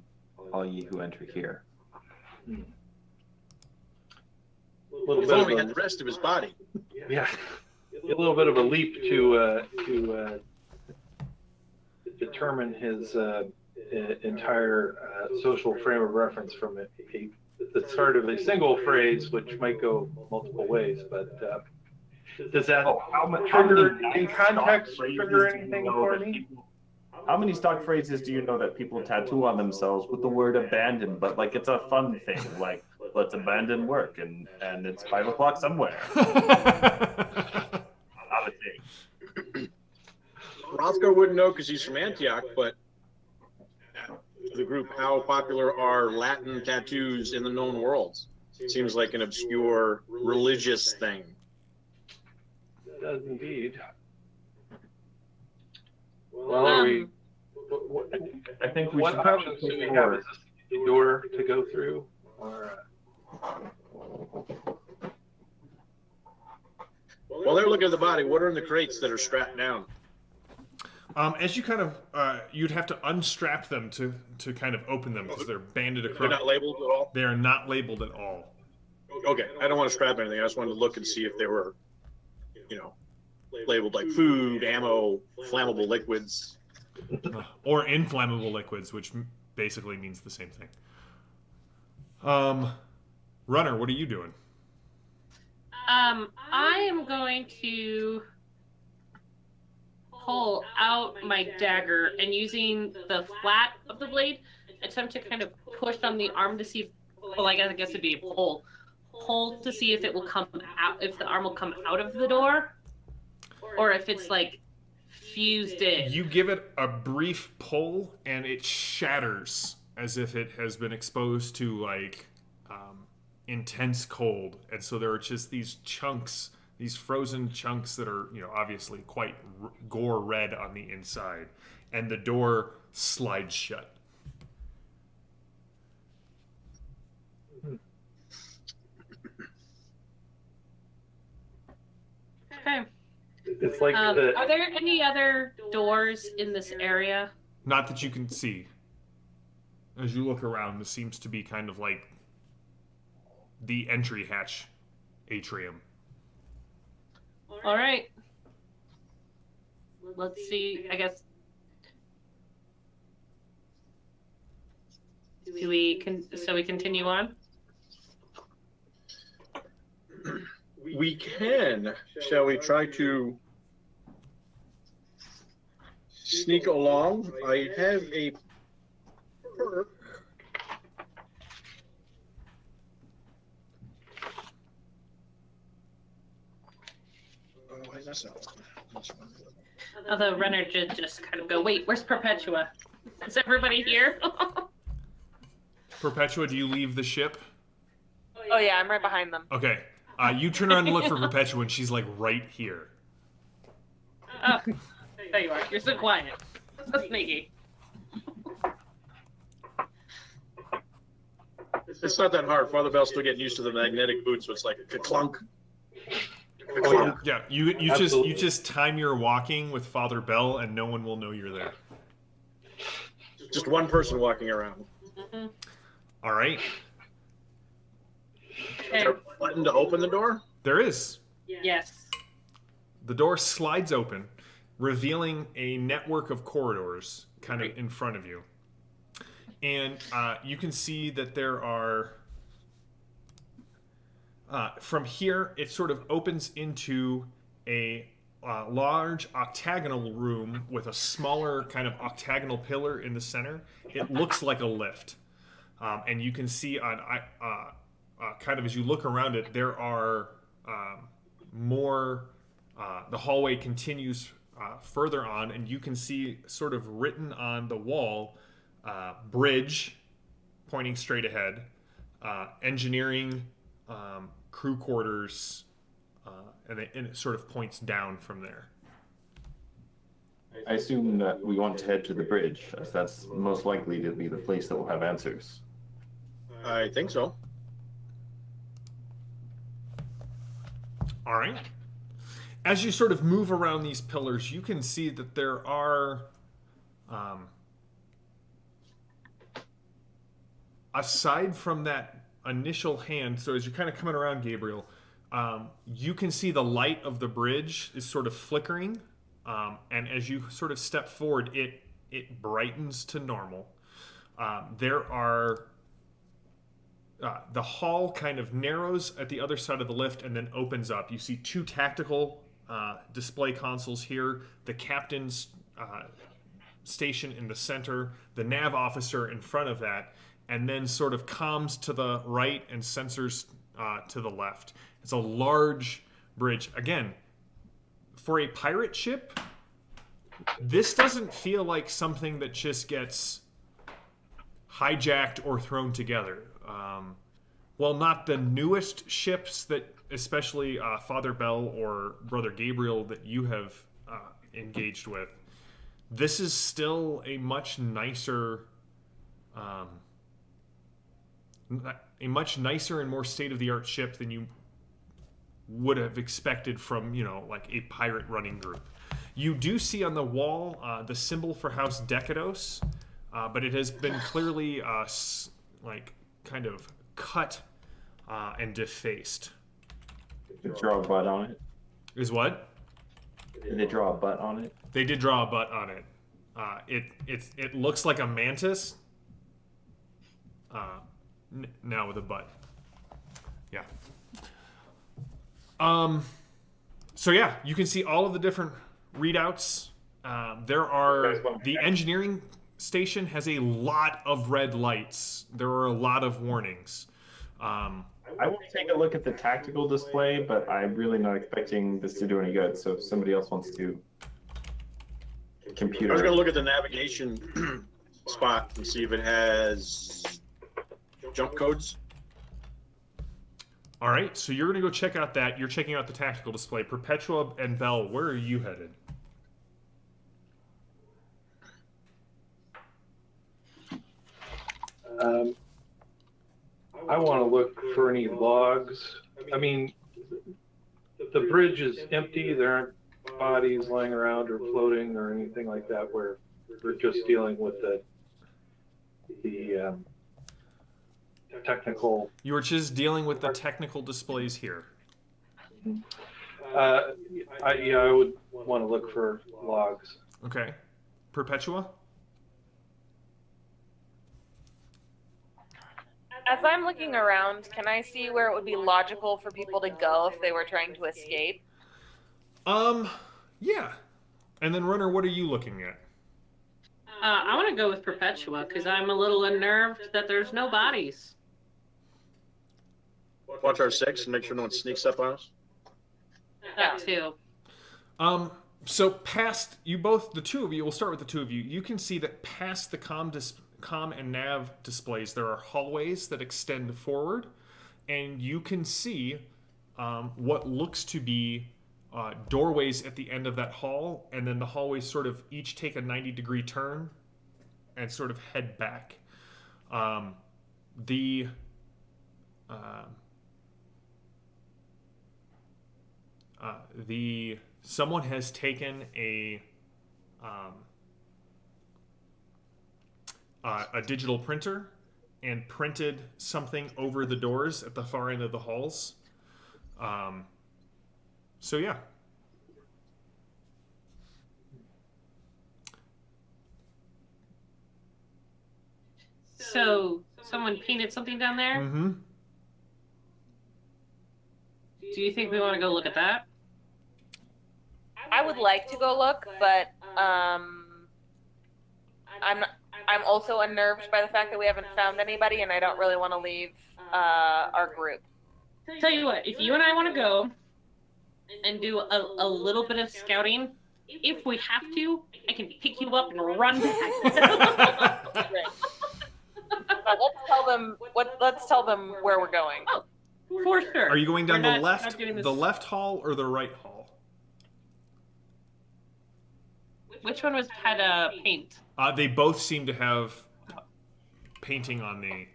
all ye who enter here. A little If bit only of we had the a, rest of his body. yeah, a little bit of a leap to determine his entire social frame of reference from the start of a single phrase, which might go multiple ways. But does that trigger in context trigger anything for me? How many stock phrases do you know that people tattoo on themselves with the word abandon, but like it's a fun thing, like let's abandon work and it's 5 o'clock somewhere. Not a thing. Roscoe wouldn't know because he's from Antioch, but the group, how popular are Latin tattoos in the known world? It seems like an obscure religious thing. It does indeed. Well, are we? I think we What should options do we have? Is this a door to go through, or? While they're looking at the body, what are in the crates that are strapped down? As you kind of, you'd have to unstrap them to kind of open them because they're banded across. They're not labeled at all? They are not labeled at all. Okay, I don't want to strap anything. I just wanted to look and see if they were, labeled like food, ammo, flammable liquids. Or inflammable liquids, which basically means the same thing. Runner, what are you doing? I am going to pull out my dagger and using the flat of the blade, attempt to kind of push on the arm to see if, well, I guess it'd be a pull to see if it will come out, if the arm will come out of the door, or if it's like fused in. You give it a brief pull and it shatters as if it has been exposed to like intense cold, and so there are just these chunks, these frozen chunks that are obviously quite gore red on the inside, and the door slides shut. Okay. It's like are there any other doors in this area? Not that you can see. As you look around, this seems to be kind of like the entry hatch atrium. All right. Let's see. I guess. So we continue on? We can. Shall we try to sneak along? I have a perk. Oh, that's not one. The runner just kind of go, wait, where's Perpetua? Is everybody here? Perpetua, do you leave the ship? Oh yeah, I'm right behind them. Okay. You turn around and look for Perpetua, and she's like right here. Oh, there you are. You're so quiet. So sneaky. It's not that hard. Father Bell's still getting used to the magnetic boots, so it's like a clunk. Oh, Yeah, you just time your walking with Father Bell, and no one will know you're there. Just one person walking around. Mm-hmm. All right. Is there a button to open the door? There is. Yes. The door slides open, revealing a network of corridors kind of in front of you. And you can see that there are... from here, it sort of opens into a large octagonal room with a smaller kind of octagonal pillar in the center. It looks like a lift. And you can see on kind of as you look around it, there are more... the hallway continues further on, and you can see sort of written on the wall, bridge, pointing straight ahead, engineering, crew quarters, and it sort of points down from there. I assume that we want to head to the bridge, as that's most likely to be the place that will have answers. I think so. All right. As you sort of move around these pillars, you can see that there are, aside from that initial hand, so as you're kind of coming around, Gabriel, you can see the light of the bridge is sort of flickering, and as you sort of step forward, it brightens to normal, There are the hall kind of narrows at the other side of the lift and then opens up. You see 2 tactical display consoles here, the captain's station in the center, the nav officer in front of that, and then sort of comms to the right and sensors to the left. It's a large bridge. Again, for a pirate ship, this doesn't feel like something that just gets hijacked or thrown together. Well, not the newest ships that, especially Father Bell or Brother Gabriel, that you have engaged with. This is still a much nicer, and more state-of-the-art ship than you would have expected from, like a pirate running group. You do see on the wall the symbol for House Decados, but it has been clearly kind of cut and defaced. Did they draw a butt on it? Is what? Did they draw a butt on it? They did draw a butt on it. It looks like a mantis. Now with a butt. Yeah. So yeah, you can see all of the different readouts. The engineering station has a lot of red lights. There are a lot of warnings. I will take a look at the tactical display, but I'm really not expecting this to do any good. So if somebody else wants to computer. I was going to look at the navigation spot and see if it has jump codes. All right, so you're going to go check out that. You're checking out the tactical display. Perpetua and Bell, where are you headed? I want to look for any logs. I mean, the bridge is empty. There aren't bodies lying around or floating or anything like that where we're just dealing with the technical. You were just dealing with the technical displays here. I would want to look for logs. Okay. Perpetua? As I'm looking around, can I see where it would be logical for people to go if they were trying to escape? Yeah. And then, Runner, what are you looking at? I want to go with Perpetua because I'm a little unnerved that there's no bodies. Watch our 6 and make sure no one sneaks up on us. That too. So past you both, the two of you, we'll start with the two of you. You can see that past the comm and nav displays, there are hallways that extend forward, and you can see what looks to be doorways at the end of that hall, and then the hallways sort of each take a 90-degree turn and sort of head back. Someone has taken a digital printer and printed something over the doors at the far end of the halls. So yeah. So someone painted something down there? Mm-hmm. Do you think we want to go look at that? I would like to go look, but I'm also unnerved by the fact that we haven't found anybody, and I don't really want to leave our group. Tell you what, if you and I want to go and do a little bit of scouting, if we have to, I can pick you up and run back. Let's tell them where we're going. Oh, for sure. Are you going down We're the not left, doing this- the left hall, or the right hall? Which one had paint? They both seem to have painting on the.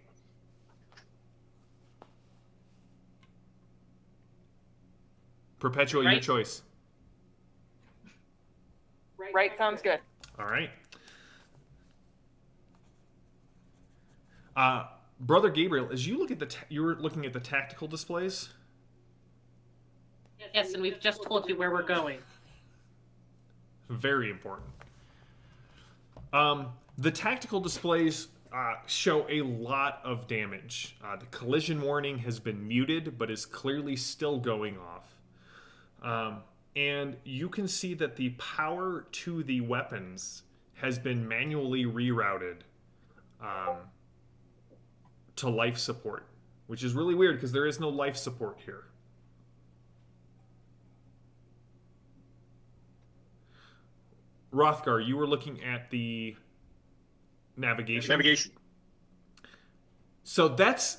Perpetua, your Right. choice. Right, sounds good. All right. Brother Gabriel, as you look at you were looking at the tactical displays. Yes, and we've just told you where we're going. Very important. The tactical displays show a lot of damage. The collision warning has been muted, but is clearly still going off. And you can see that the power to the weapons has been manually rerouted to life support, which is really weird because there is no life support here. Rothgar, you were looking at the navigation. So that's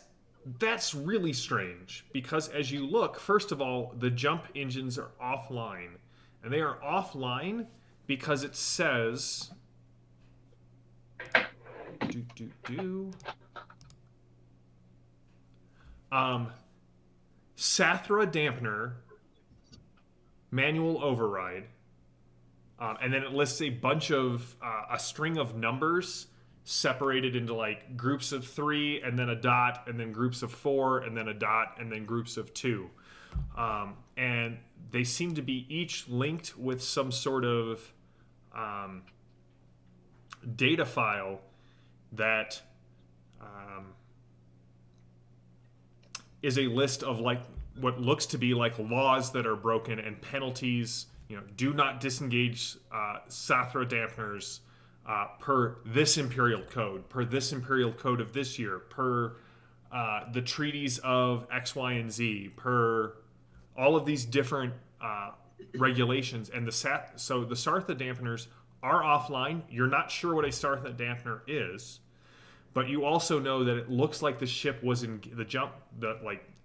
really strange because as you look, first of all, the jump engines are offline, and they are offline because it says Sathra dampener manual override. And then it lists a bunch of a string of numbers separated into like groups of 3 and then a dot and then groups of 4 and then a dot and then groups of 2. And they seem to be each linked with some sort of data file that is a list of like what looks to be like laws that are broken and penalties. Do not disengage Sathra dampeners per this imperial code of this year, per the treaties of X, Y, and Z, per all of these different regulations. And so the Sartha dampeners are offline. You're not sure what a Sartha dampener is, but you also know that it looks like the ship was in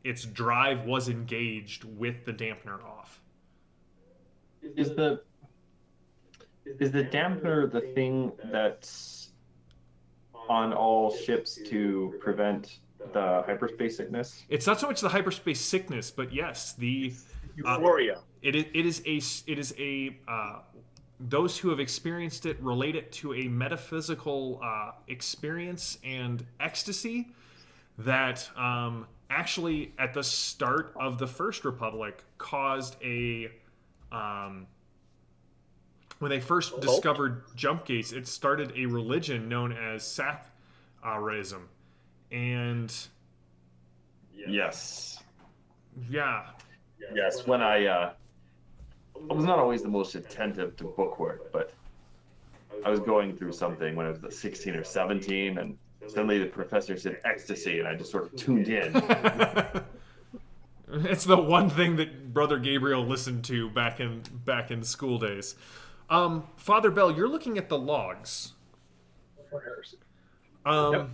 its drive was engaged with the dampener off. Is the dampener the thing that's on all ships to prevent the hyperspace sickness? It's not so much the hyperspace sickness, but yes, the euphoria. It is a those who have experienced it relate it to a metaphysical experience and ecstasy that actually at the start of the First Republic caused a when they first discovered jump gates, it started a religion known as Sathraism. And yes, when I was not always the most attentive to bookwork, but I was going through something when I was 16 or 17, and suddenly the professor said ecstasy, and I just sort of tuned in. It's the one thing that Brother Gabriel listened to back in school days. Father Bell, you're looking at the logs. Yep.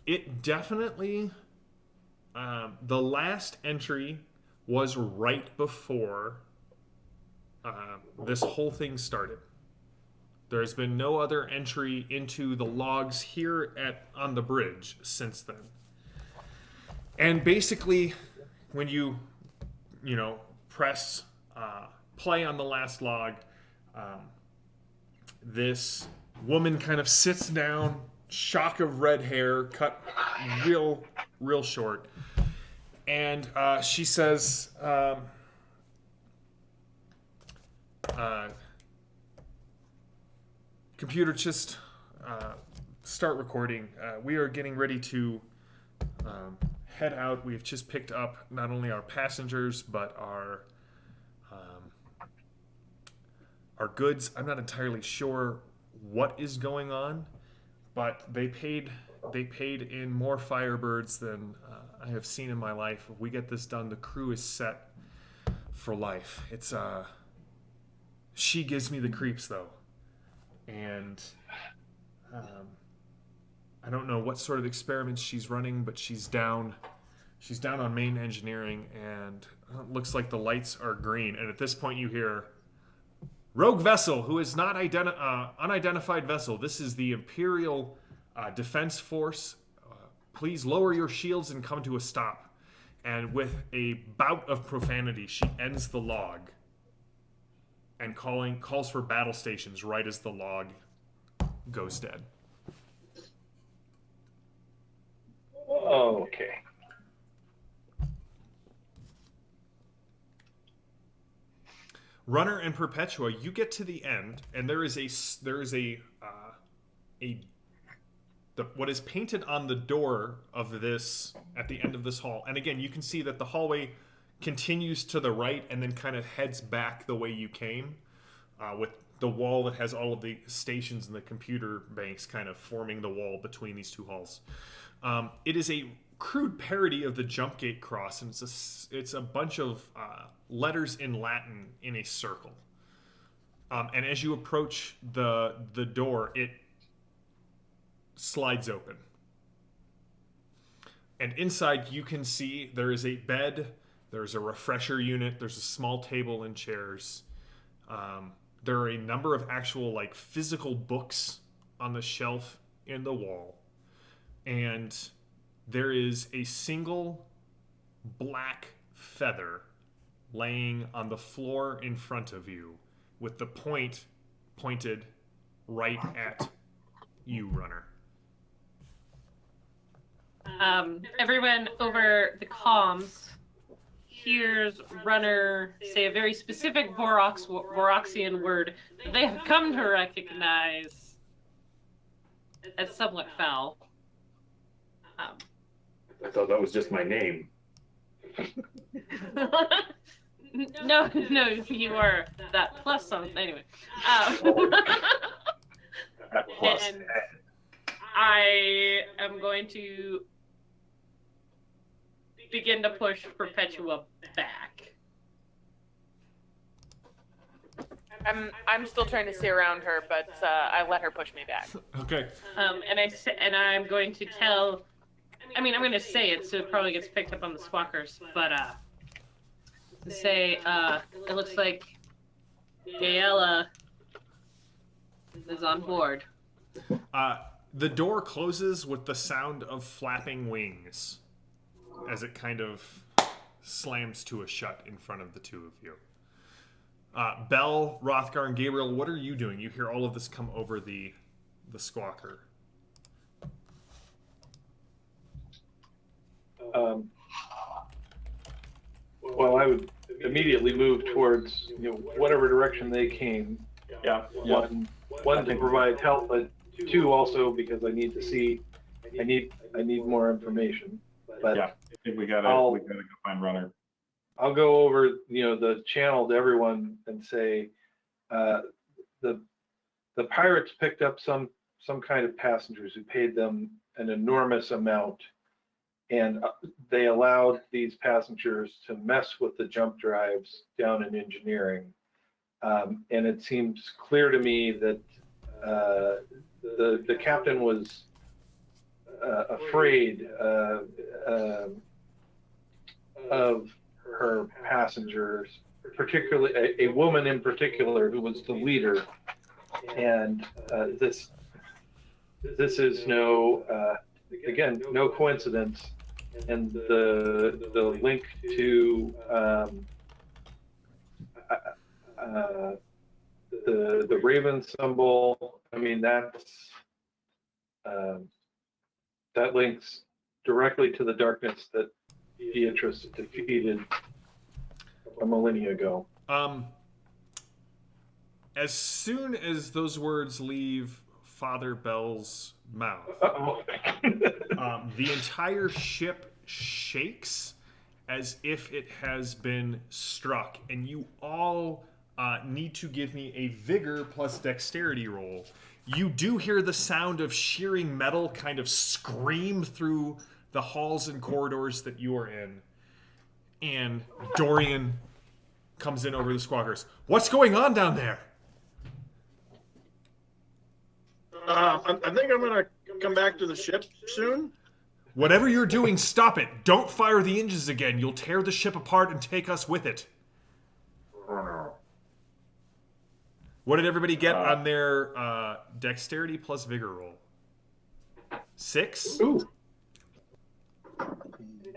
It definitely the last entry was right before this whole thing started. There's been no other entry into the logs here on the bridge since then. And basically, when you press play on the last log, this woman kind of sits down, shock of red hair, cut real short, and she says, computer, just start recording. We are getting ready to head out. We've just picked up not only our passengers, but our goods. I'm not entirely sure what is going on, but they paid in more Firebirds than I have seen in my life. If we get this done, the crew is set for life. It's she gives me the creeps though, and I don't know what sort of experiments she's running, but she's down on main engineering, and it looks like the lights are green. And at this point, you hear, "Rogue vessel, who is not unidentified vessel. This is the Imperial Defense Force. Please lower your shields and come to a stop." And with a bout of profanity, she ends the log and calls for battle stations right as the log goes dead. Okay. Runner and Perpetua, you get to the end, and there is a what is painted on the door of this at the end of this hall. And again, you can see that the hallway continues to the right and then kind of heads back the way you came, with the wall that has all of the stations and the computer banks kind of forming the wall between these two halls. It is a crude parody of the jump gate cross, and it's a bunch of letters in Latin in a circle. And as you approach the door, it slides open. And inside you can see there is a bed, there's a refresher unit, there's a small table and chairs. There are a number of actual like physical books on the shelf in the wall. And there is a single black feather laying on the floor in front of you, with the point pointed right at you, runner. Everyone over the comms hears runner say a very specific Voroxian word that they have come to recognize as somewhat foul. I thought that was just my name. No, you are that plus something. Anyway. That plus And I am going to begin to push Perpetua back. I'm still trying to see around her, but I let her push me back. Okay. And I'm going to tell. I mean, I'm going to say it, so it probably gets picked up on the squawkers. But to say, it looks like Gaella is on board. The door closes with the sound of flapping wings as it kind of slams to a shut in front of the two of you. Bell, Rothgar, and Gabriel, what are you doing? You hear all of this come over the squawker. Well, I would immediately move towards whatever direction they came. Yeah. One to provide help, but two also because I need to see. I need more information. But Yeah. I think we gotta go find runner. I'll go over the channel to everyone and say the pirates picked up some kind of passengers who paid them an enormous amount, and they allowed these passengers to mess with the jump drives down in engineering. And it seems clear to me that the captain was afraid of her passengers, particularly a woman in particular who was the leader. And this is no coincidence. And the link to the Raven symbol, I mean, that links directly to the darkness that Beatrice defeated a millennia ago. As soon as those words leave Father Bell's mouth, the entire ship shakes as if it has been struck, and you all need to give me a vigor plus dexterity roll. You do hear the sound of shearing metal kind of scream through the halls and corridors that you are in. And Dorian comes in over the squawkers. What's going on down there? I think I'm gonna come back to the ship soon. Whatever you're doing, stop it. Don't fire the engines again. You'll tear the ship apart and take us with it. What did everybody get on their dexterity plus vigor roll? 6? Ooh.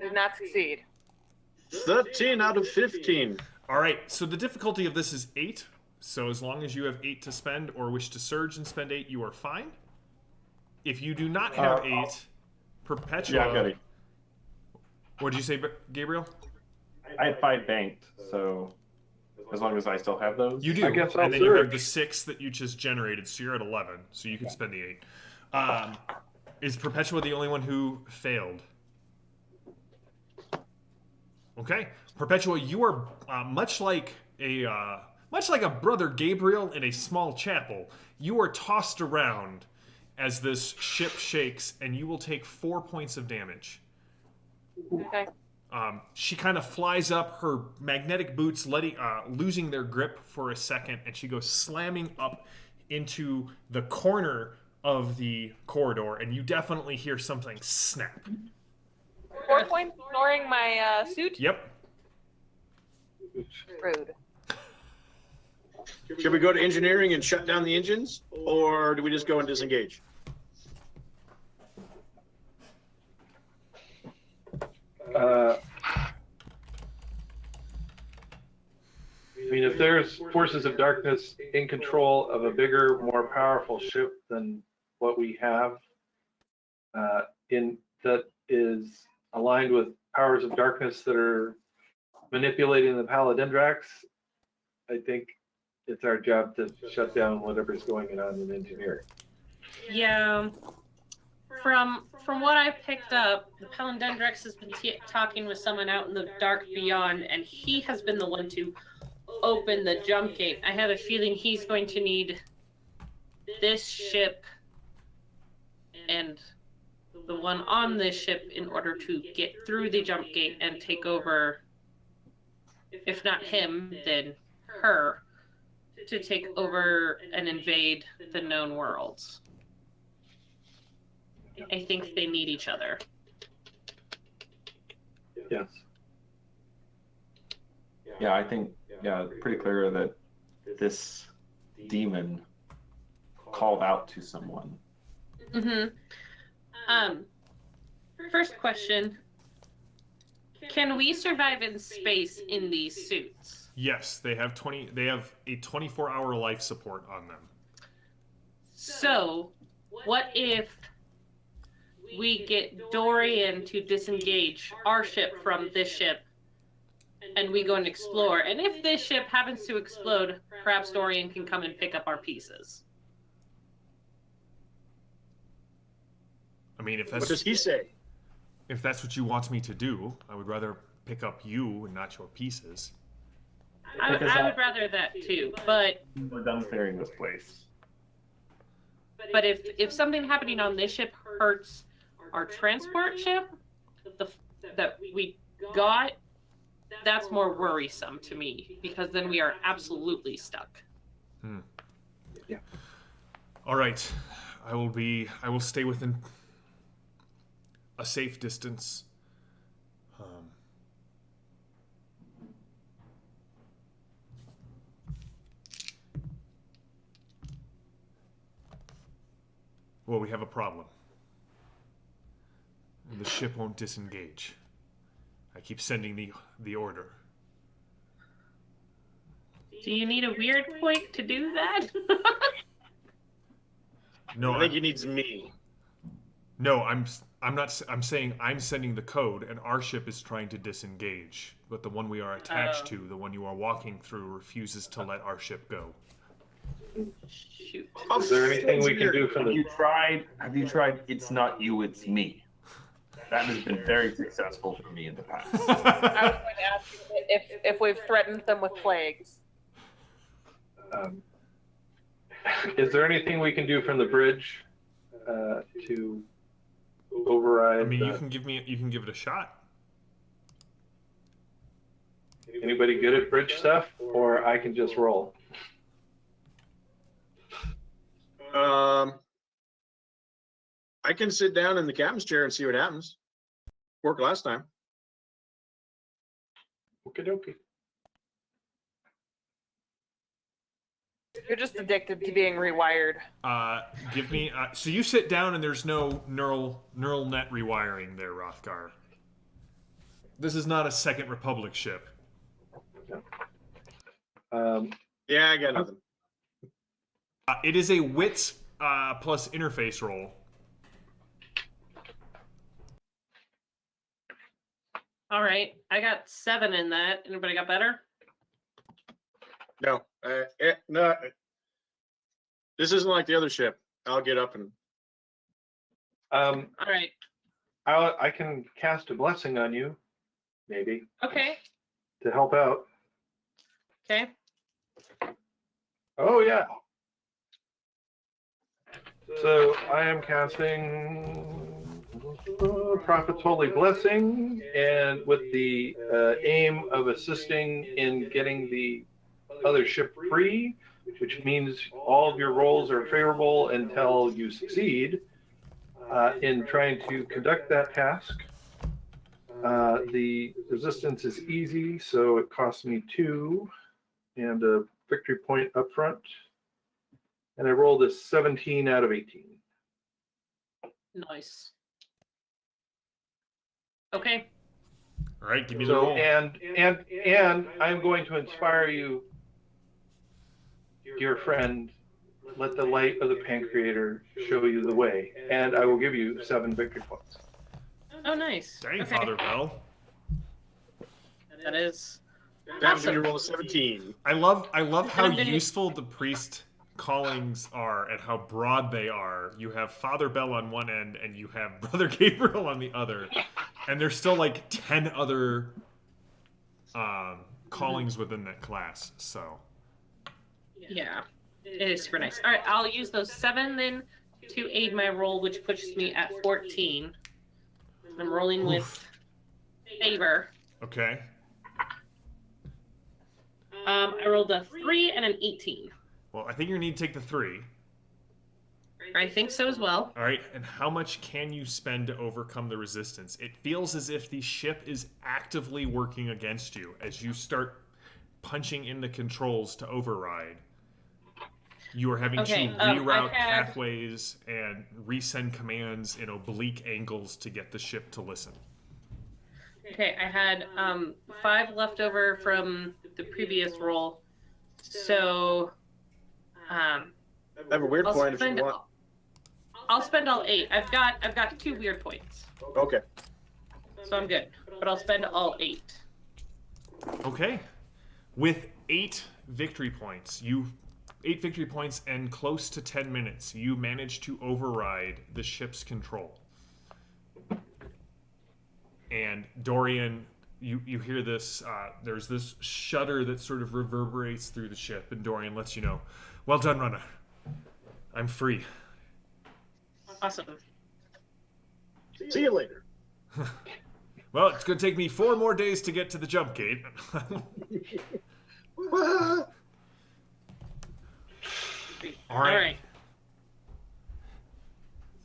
Did not succeed. 13 out of 15. All right, so the difficulty of this is 8. So as long as you have 8 to spend or wish to surge and spend 8, you are fine. If you do not have 8, Perpetua... Yeah, I got it. What did you say, Gabriel? I had 5 banked, so as long as I still have those. You do, I guess I'll and then you have surge. the 6 that you just generated, so you're at 11, so you can spend the 8. Is Perpetua the only one who failed? Okay, Perpetua, you are much like a brother Gabriel in a small chapel. You are tossed around as this ship shakes, and you will take 4 points of damage. Okay. She kind of flies up, her magnetic boots losing their grip for a second, and she goes slamming up into the corner of the corridor, and you definitely hear something snap. 4 points ignoring my suit? Yep. Rude. Should we go to engineering and shut down the engines, or do we just go and disengage? I mean, if there's forces of darkness in control of a bigger, more powerful ship than what we have, that is aligned with powers of darkness that are manipulating the Paladendrax, I think it's our job to shut down whatever's going on in engineering. Yeah. From what I picked up, the Paladendrax has been talking with someone out in the dark beyond, and he has been the one to open the jump gate. I have a feeling he's going to need this ship and the one on this ship in order to get through the jump gate and take over, if not him, then her, to take over and invade the known worlds. I think they need each other. Yes. Yeah, I think, pretty clear that this demon called out to someone. First question. Can we survive in space in these suits? Yes, they have a 24-hour life support on them. So, what if we get Dorian to disengage our ship from this ship and we go and explore? And if this ship happens to explode, perhaps Dorian can come and pick up our pieces. I mean, What does he say? If that's what you want me to do, I would rather pick up you and not your pieces. I would rather that too, but We're done clearing this place. if something happening on this ship hurts our transport ship that we got, that's more worrisome to me, because then we are absolutely stuck. Yeah. All right, I will stay within a safe distance. Well, we have a problem. The ship won't disengage. I keep sending the order. Do you need a weird point to do that? No, I think he needs me. No, I'm not. I'm saying I'm sending the code, and our ship is trying to disengage. But the one we are attached to, the one you are walking through, refuses to let our ship go. Shoot. Is there anything we can do from Have the... you tried? It's not you, it's me. That has been very successful for me in the past. I was going to ask you if we've threatened them with plagues. Is there anything we can do from the bridge to override? I mean, you can give it a shot. Anybody good at bridge stuff, or I can just roll? I can sit down in the captain's chair and see what happens. Worked last time. Okie dokie. You're just addicted to being rewired. Give me. So you sit down, and there's no neural net rewiring there, Rothgar. This is not a Second Republic ship. Yeah, I got nothing. It is a wits plus interface roll. All right, I got 7 in that. Anybody got better? No, no. This isn't like the other ship. I'll get up and All right. I can cast a blessing on you, maybe, Okay. to help out. Okay. Oh, yeah. So I am casting Prophet's Holy Blessing, and with the aim of assisting in getting the other ship free, which means all of your rolls are favorable until you succeed in trying to conduct that task. The resistance is easy, so it costs me 2 and a victory point up front. And I rolled a 17 out of 18. Nice. Okay. All right, give me the So roll. and I'm going to inspire you, dear friend. Let the light of the Pancreator show you the way, and I will give you 7 victory points. Oh, nice. Dang, Okay. Father Bell. That is Damage when you awesome. roll a 17. I love how I'm doing it- useful the priest callings are and how broad they are. You have Father Bell on one end and you have Brother Gabriel on the other. And there's still like 10 other callings within that class. So Yeah, it is super nice. All right, I'll use those 7 then to aid my roll, which pushes me at 14. I'm rolling with favor. okay. I rolled a 3 and an 18. Well, I think you're gonna need to take the 3. I think so as well. All right, and how much can you spend to overcome the resistance? It feels as if the ship is actively working against you as you start punching in the controls to override. You are having to reroute pathways and resend commands in oblique angles to get the ship to listen. Okay, I had 5 left over from the previous roll, so I have a weird point if you want. I'll spend all 8. I've got 2 weird points, Okay. so I'm good. But I'll spend all 8. Okay. With 8 victory points, 8 victory points and close to 10 minutes, you manage to override the ship's control. And Dorian, you hear this, there's this shudder that sort of reverberates through the ship, and Dorian lets you know, well done, runner. I'm free. Awesome. See you later. Well, it's going to take me 4 more days to get to the jump gate. All right.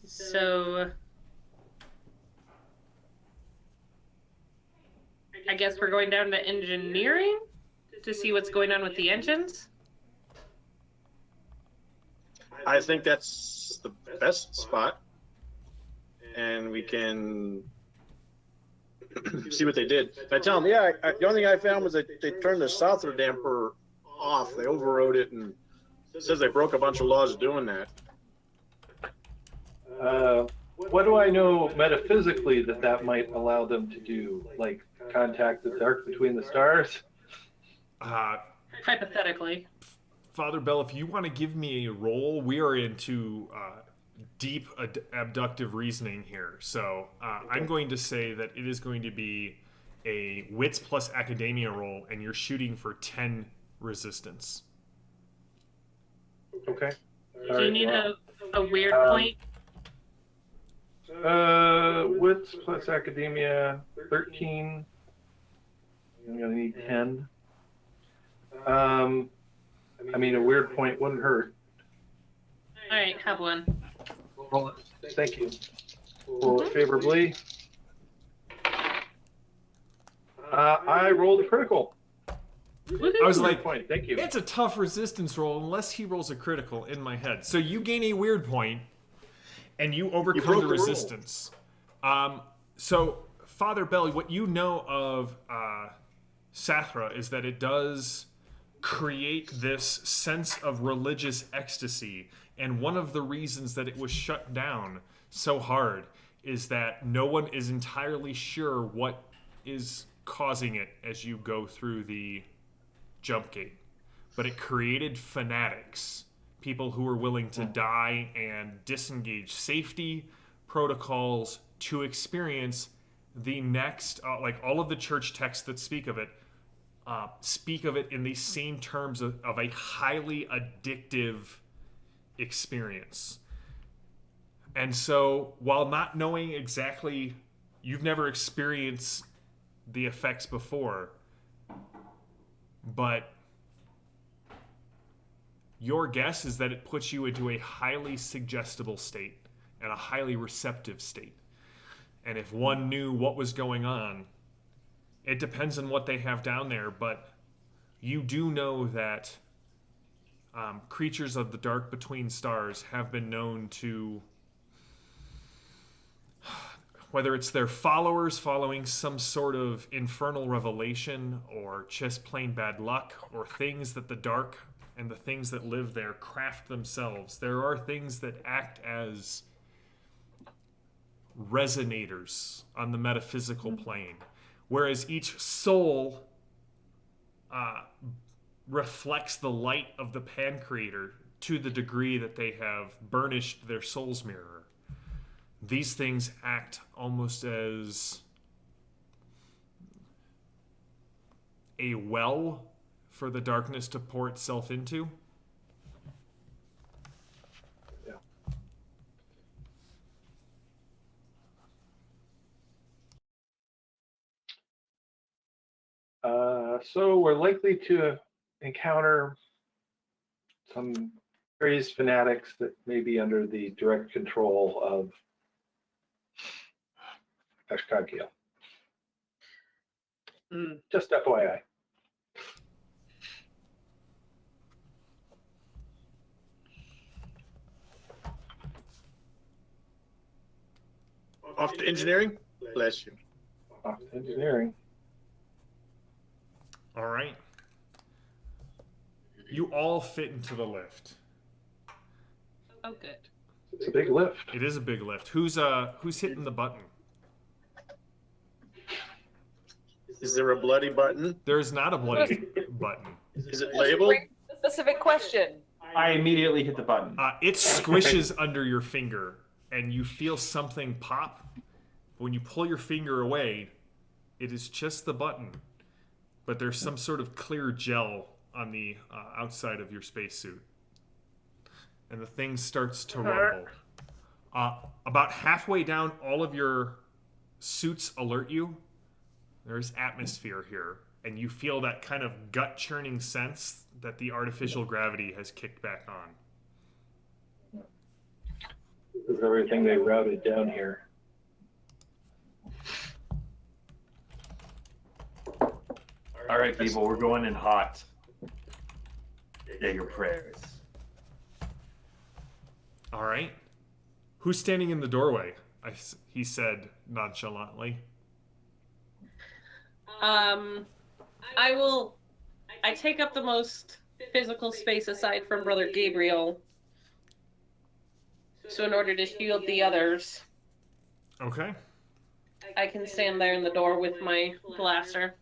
So I guess we're going down to engineering to see what's going on with the engines. I think that's the best spot. And we can see what they did. I tell them, yeah, the only thing I found was that they turned the souther damper off. They overrode it, and it says they broke a bunch of laws doing that. What do I know metaphysically that might allow them to do? Like contact the dark between the stars? Hypothetically. Father Bell, if you want to give me a roll, we are into deep abductive reasoning here. So I'm going to say that it is going to be a wits plus academia roll, and you're shooting for 10 resistance. Okay. Do you need a weird point? Wits plus academia, 13. I'm going to need 10. I mean, a weird point wouldn't hurt. All right, have one. Roll it. Thank you. Roll it favorably. I rolled a critical. I was like, point. Thank you. It's a tough resistance roll unless he rolls a critical in my head. So you gain a weird point, and you overcome the resistance. So, Father Bell, what you know of Sathra is that it does create this sense of religious ecstasy, and one of the reasons that it was shut down so hard is that no one is entirely sure what is causing it as you go through the jump gate. But it created fanatics, people who were willing to die and disengage safety protocols to experience the next, like all of the church texts that speak of it in the same terms of a highly addictive experience. And so, while not knowing exactly, you've never experienced the effects before, but your guess is that it puts you into a highly suggestible state and a highly receptive state. And if one knew what was going on, it depends on what they have down there, but you do know that creatures of the dark between stars have been known to, whether it's their followers following some sort of infernal revelation or just plain bad luck or things that the dark and the things that live there craft themselves, there are things that act as resonators on the metaphysical plane, whereas each soul reflects the light of the Pan Creator to the degree that they have burnished their soul's mirror. These things act almost as a well for the darkness to pour itself into. So we're likely to encounter some various fanatics that may be under the direct control of Ashkakiel. Just FYI. Off to engineering. Bless you. Off to engineering. All right. You all fit into the lift. Oh, good. It's a big lift. It is a big lift. Who's hitting the button? Is there a bloody button? There's not a bloody button. Is it labeled? Specific question. I immediately hit the button. It squishes under your finger, and you feel something pop. When you pull your finger away, it is just the button, but there's some sort of clear gel on the outside of your spacesuit, and the thing starts to rumble. About halfway down, all of your suits alert you. There's atmosphere here, and you feel that kind of gut-churning sense that the artificial gravity has kicked back on. This is everything they routed down here. All right, people, we're going in hot. Say your prayers. All right. Who's standing in the doorway? He said nonchalantly. I take up the most physical space aside from Brother Gabriel. So in order to shield the others, Okay. I can stand there in the door with my blaster.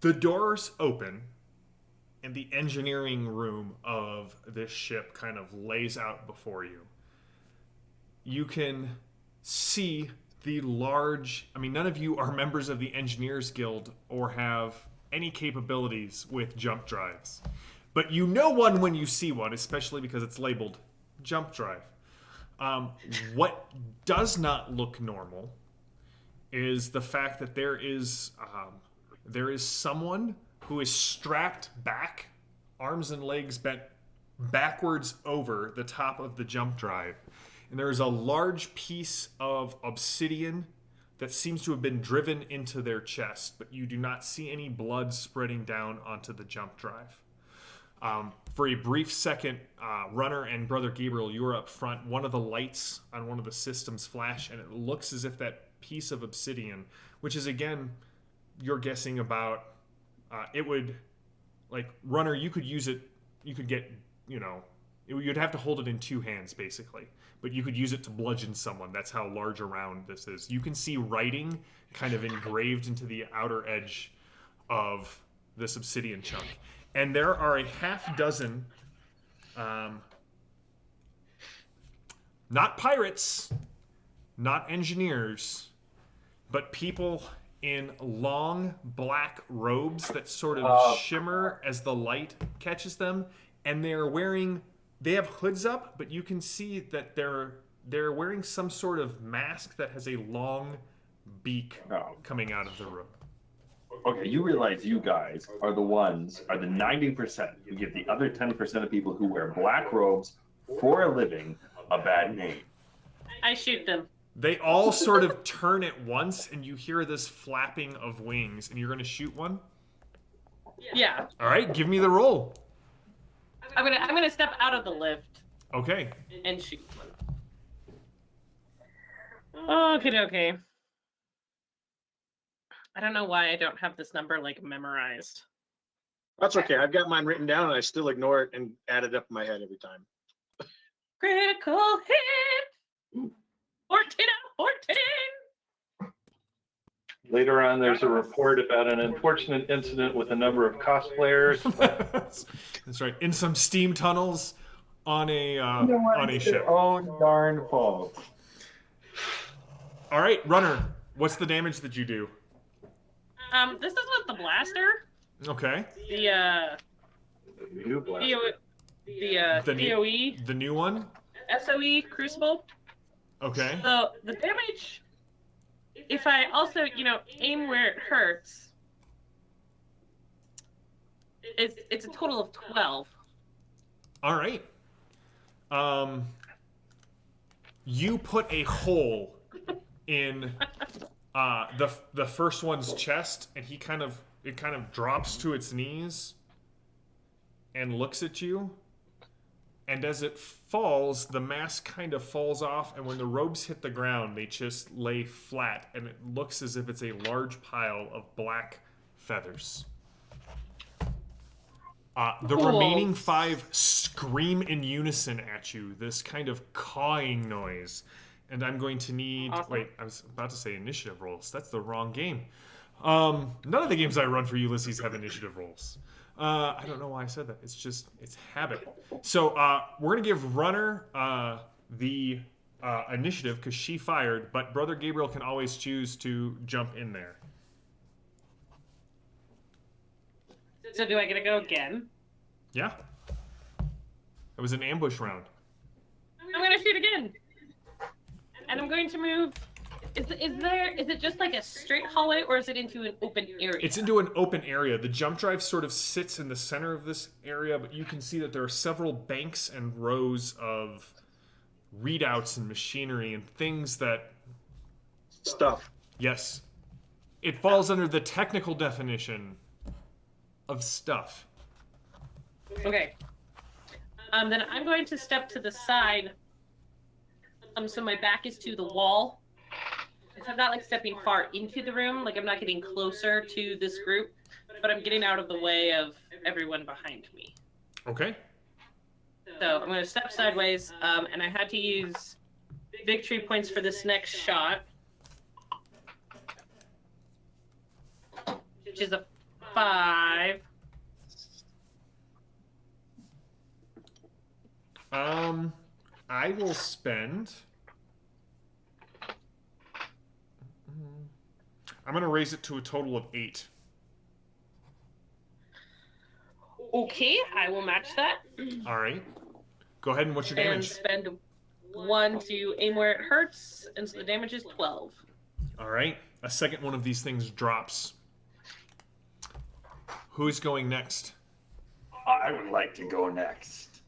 The doors open, and the engineering room of this ship kind of lays out before you. You can see the large... I mean, none of you are members of the Engineers Guild or have any capabilities with jump drives. But you know one when you see one, especially because it's labeled jump drive. What does not look normal is the fact that there is someone who is strapped back, arms and legs bent backwards over the top of the jump drive. And there is a large piece of obsidian that seems to have been driven into their chest, but you do not see any blood spreading down onto the jump drive. For a brief second, Runner and Brother Gabriel, you are up front. One of the lights on one of the systems flash, and it looks as if that piece of obsidian, which is, again, you're guessing about, it would, like, Runner, you could use it, you could get, you'd have to hold it in two hands, basically. But you could use it to bludgeon someone. That's how large around this is. You can see writing kind of engraved into the outer edge of this obsidian chunk. And there are a half dozen Not pirates, not engineers, but people in long black robes that sort of shimmer as the light catches them, and they have hoods up, but you can see that they're wearing some sort of mask that has a long beak coming out of the room. Okay, you realize you guys are the 90% who give the other 10% of people who wear black robes for a living a bad name. I shoot them. They all sort of turn at once, and you hear this flapping of wings, and you're going to shoot one? Yeah. All right, give me the roll. I'm gonna step out of the lift Okay. and shoot one. Okay. I don't know why I don't have this number like memorized. That's okay. I've got mine written down and I still ignore it and add it up in my head every time. Critical hit! 14 out of 14! Later on, there's a report about an unfortunate incident with a number of cosplayers. That's right. In some steam tunnels on a ship. Oh, darn fault. All right, Runner, what's the damage that you do? This is with the blaster. Okay. The New blaster. DOE, The new one? SOE Crucible. Okay. So the damage, if I also, aim where it hurts, it's a total of 12. All right. You put a hole in the first one's chest, and it kind of drops to its knees and looks at you. And as it falls, the mask kind of falls off, and when the robes hit the ground, they just lay flat, and it looks as if it's a large pile of black feathers. The remaining 5 scream in unison at you, this kind of cawing noise. And I'm going to need... Awesome. Wait, I was about to say initiative rolls. That's the wrong game. None of the games I run for Ulysses have initiative rolls. I don't know why I said that. It's habit. So we're going to give Runner the initiative because she fired, but Brother Gabriel can always choose to jump in there. So do I get to go again? Yeah. It was an ambush round. I'm gonna shoot again. And I'm going to move. Is it just like a straight hallway, or is it into an open area? It's into an open area. The jump drive sort of sits in the center of this area, but you can see that there are several banks and rows of readouts and machinery and things that... Stuff. Yes. It falls under the technical definition of stuff. Okay. Then I'm going to step to the side. So my back is to the wall. So I'm not like stepping far into the room, like I'm not getting closer to this group, but I'm getting out of the way of everyone behind me. Okay. So I'm going to step sideways, and I had to use victory points for this next shot, which is a 5. I will spend... I'm going to raise it to a total of 8. Okay, I will match that. All right. Go ahead, and what's your And damage? spend 1 to aim where it hurts, and so the damage is 12. All right. A second one of these things drops. Who's going next? I would like to go next.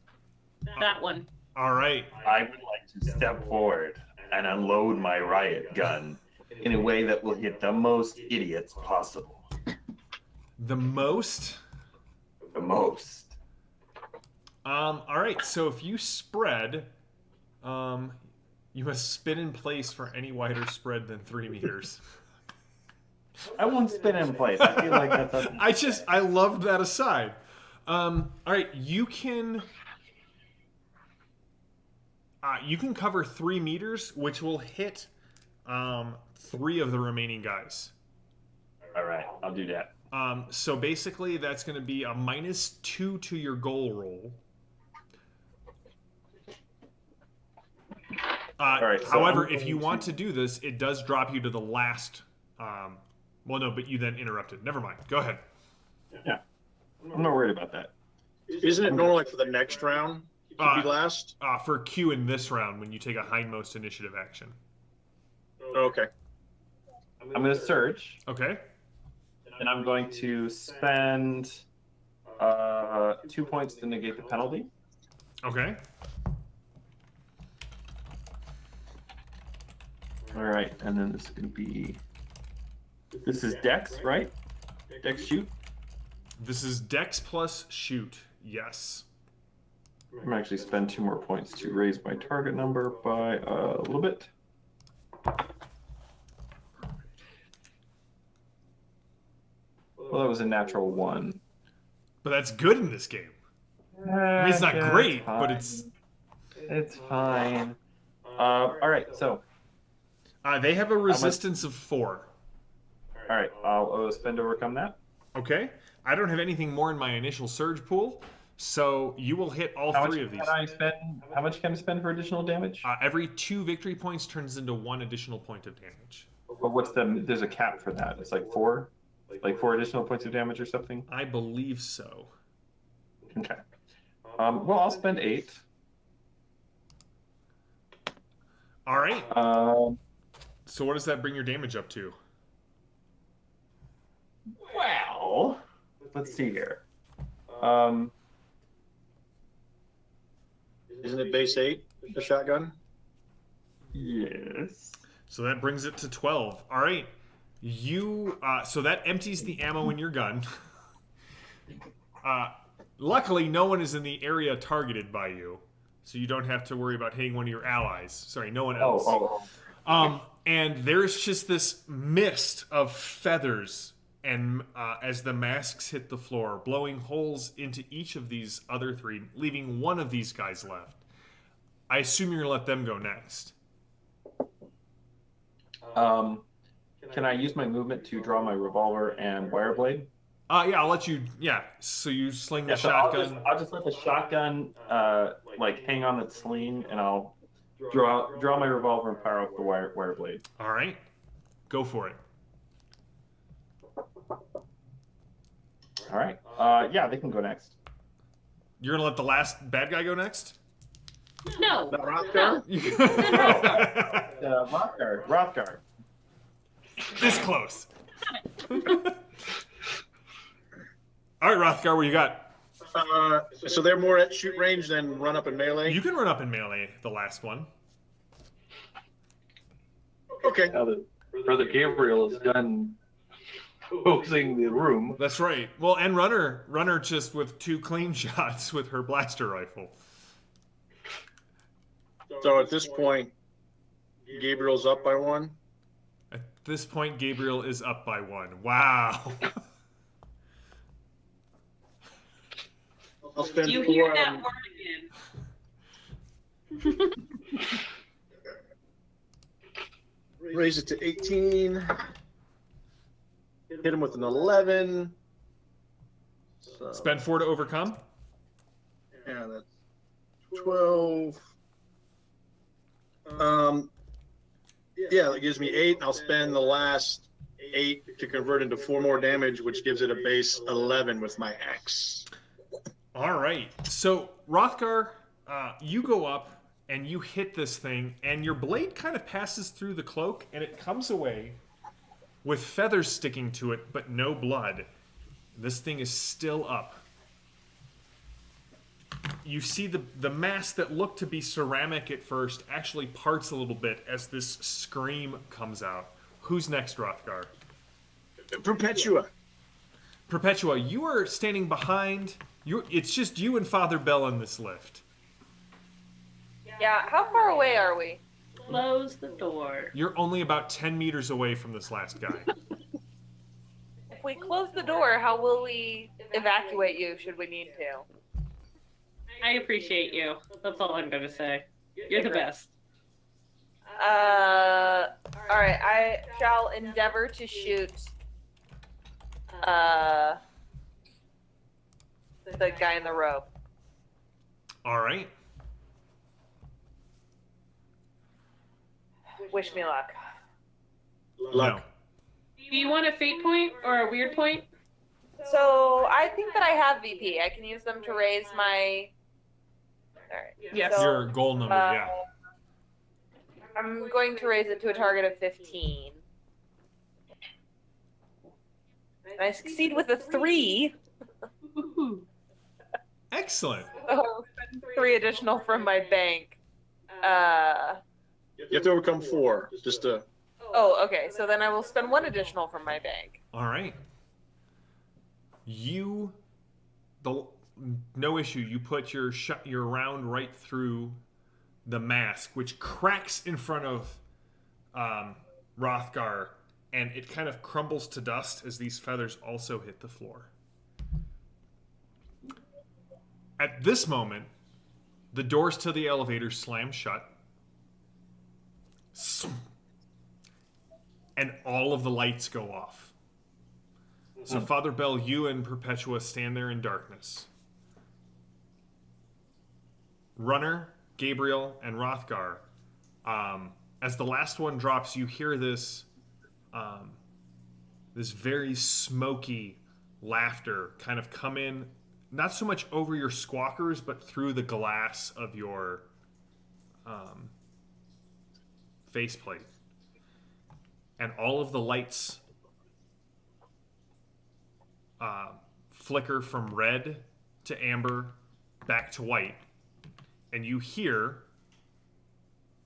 That one. All right. I would like to step forward and unload my riot gun in a way that will hit the most idiots possible. The most? The most. All right. So if you spread, you must spin in place for any wider spread than 3 meters. I won't spin in place. I feel like that's a... I loved that aside. All right. You can cover 3 meters, which will hit 3 of the remaining guys. All right, I'll do that. So basically, that's going to be a -2 to your goal roll. right, so However, I'm if you going want to- to do this, it does drop you to the last. Well, no, but you then interrupted. Never mind. Go ahead. I'm not worried about that. Isn't it normal like for the next round to be last? For Q in this round, when you take a hindmost initiative action. Okay. I'm going to search, Okay. and I'm going to spend 2 points to negate the penalty. Okay. All right, and then this is going to be. This is Dex, right? Dex shoot. This is Dex plus shoot. Yes. I'm going to actually spend 2 more points to raise my target number by a little bit. Well, that was a natural 1. But that's good in this game. I mean, it's not Yeah, great, fine. but it's. It's fine. All right, so. They have a resistance of 4. All right, I'll spend to overcome that. Okay. I don't have anything more in my initial surge pool, so you will hit all How 3 much of these. can I spend? How much can I spend for additional damage? Every 2 victory points turns into 1 additional point of damage. But what's the? There's a cap for that. It's like 4, like 4 additional points of damage or something. I believe so. Okay. Well, I'll spend 8. All right. So what does that bring your damage up to? Well, let's see here. Isn't it base 8, the shotgun? Yes. So that brings it to 12. All right. So that empties the ammo in your gun. Luckily, no one is in the area targeted by you, so you don't have to worry about hitting one of your allies. Sorry, no one else. And there's just this mist of feathers, and as the masks hit the floor, blowing holes into each of these other 3, leaving one of these guys left. I assume you're gonna let them go next. Can I use my movement to draw my revolver and wire blade? Yeah, I'll let you. Yeah, so you sling the So shotgun. I'll just let the shotgun like hang on its sling, and I'll draw my revolver and fire off the wire blade. All right, go for it. All right. Yeah, they can go next. You're gonna let the last bad guy go next? No. Not Rothgar? Rothgar. This close. All right, Rothgar, what you got? So they're more at shoot range than run up in melee? You can run up in melee, the last one. Okay. Now that Brother Gabriel is done posing the room. That's right. Well, and runner just with 2 clean shots with her blaster rifle. So at this point, Gabriel's up by 1. At this point, Gabriel is up by 1. Wow. I'll spend You 4 hear on- that word again. Raise it to 18. Hit him with an 11. So, Spend 4 to overcome. yeah, that's 12. Yeah, that gives me 8. I'll spend the last 8 to convert into 4 more damage, which gives it a base 11 with my axe. All right. So, Rothgar, you go up and you hit this thing, and your blade kind of passes through the cloak, and it comes away with feathers sticking to it, but no blood. This thing is still up. You see the mask that looked to be ceramic at first actually parts a little bit as this scream comes out. Who's next, Rothgar? Perpetua. Perpetua, you are standing behind. It's just you and Father Bell in this lift. Yeah, how far away are we? Close the door. You're only about 10 meters away from this last guy. If we close the door, how will we evacuate you should we need to? I appreciate you. That's all I'm going to say. You're the best. Alright, I shall endeavor to shoot the guy in the robe. All right. Wish me luck. Luck. Do you want a fate point or a weird point? So I think that I have VP. I can use them to raise my. All right. Yes. So, Your goal number, yeah. I'm going to raise it to a target of 15. And I succeed with a 3. Excellent. So 3 additional from my bank. You have to overcome 4. Just to. Oh, okay. So then I will spend 1 additional from my bank. All right. No issue. You put your round right through the mask, which cracks in front of Rothgar, and it kind of crumbles to dust as these feathers also hit the floor. At this moment, the doors to the elevator slam shut, and all of the lights go off. So Father Bell, you and Perpetua stand there in darkness. Runner, Gabriel, and Rothgar. As the last one drops, you hear this this very smoky laughter kind of come in, not so much over your squawkers, but through the glass of your faceplate. And all of the lights flicker from red to amber back to white. And you hear,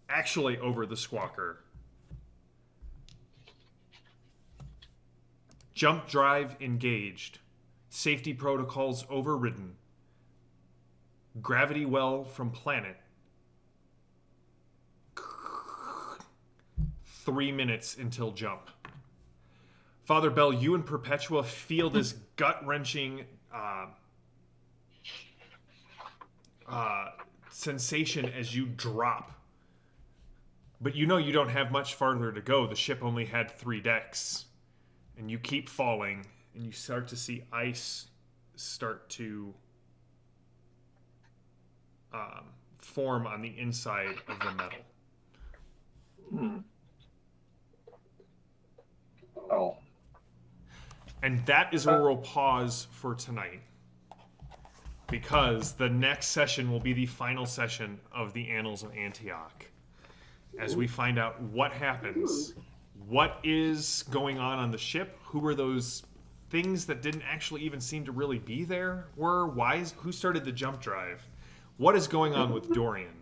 actually over the squawker, jump drive engaged, safety protocols overridden, gravity well from planet, 3 minutes until jump. Father Bell, you and Perpetua feel this gut-wrenching sensation as you drop. But you know you don't have much farther to go. The ship only had 3 decks. And you keep falling, and you start to see ice start to form on the inside of the metal. Oh. And that is where we'll pause for tonight. Because the next session will be the final session of the Annals of Antioch. As we find out what happens, what is going on the ship, who were those things that didn't actually even seem to really be there, who started the jump drive, what is going on with Dorian,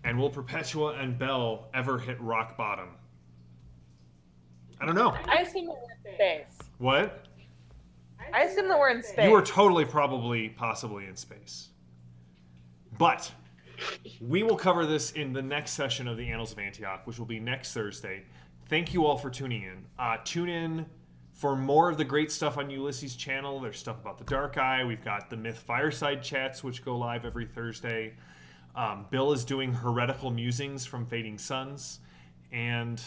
and will Perpetua and Bell ever hit rock bottom? I don't know. I assume that we're in space. What? I assume that we're in space. You are totally, possibly in space. But we will cover this in the next session of the Annals of Antioch, which will be next Thursday. Thank you all for tuning in. Tune in for more of the great stuff on Ulysses' channel. There's stuff about the Dark Eye. We've got the Myth Fireside Chats, which go live every Thursday. Bill is doing Heretical Musings from Fading Suns. And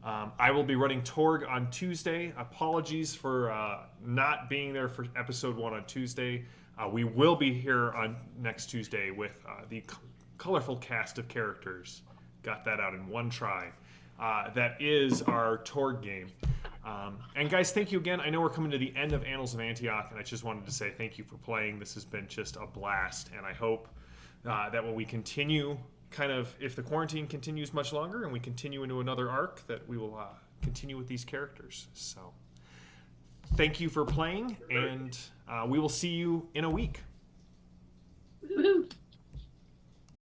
I will be running Torg on Tuesday. Apologies for not being there for episode 1 on Tuesday. We will be here on next Tuesday with the colorful cast of characters. Got that out in one try. That is our Torg game. And guys, thank you again. I know we're coming to the end of Annals of Antioch, and I just wanted to say thank you for playing. This has been just a blast, and I hope that when we continue, if the quarantine continues much longer and we continue into another arc, that we will continue with these characters. So thank you for playing, and we will see you in a week.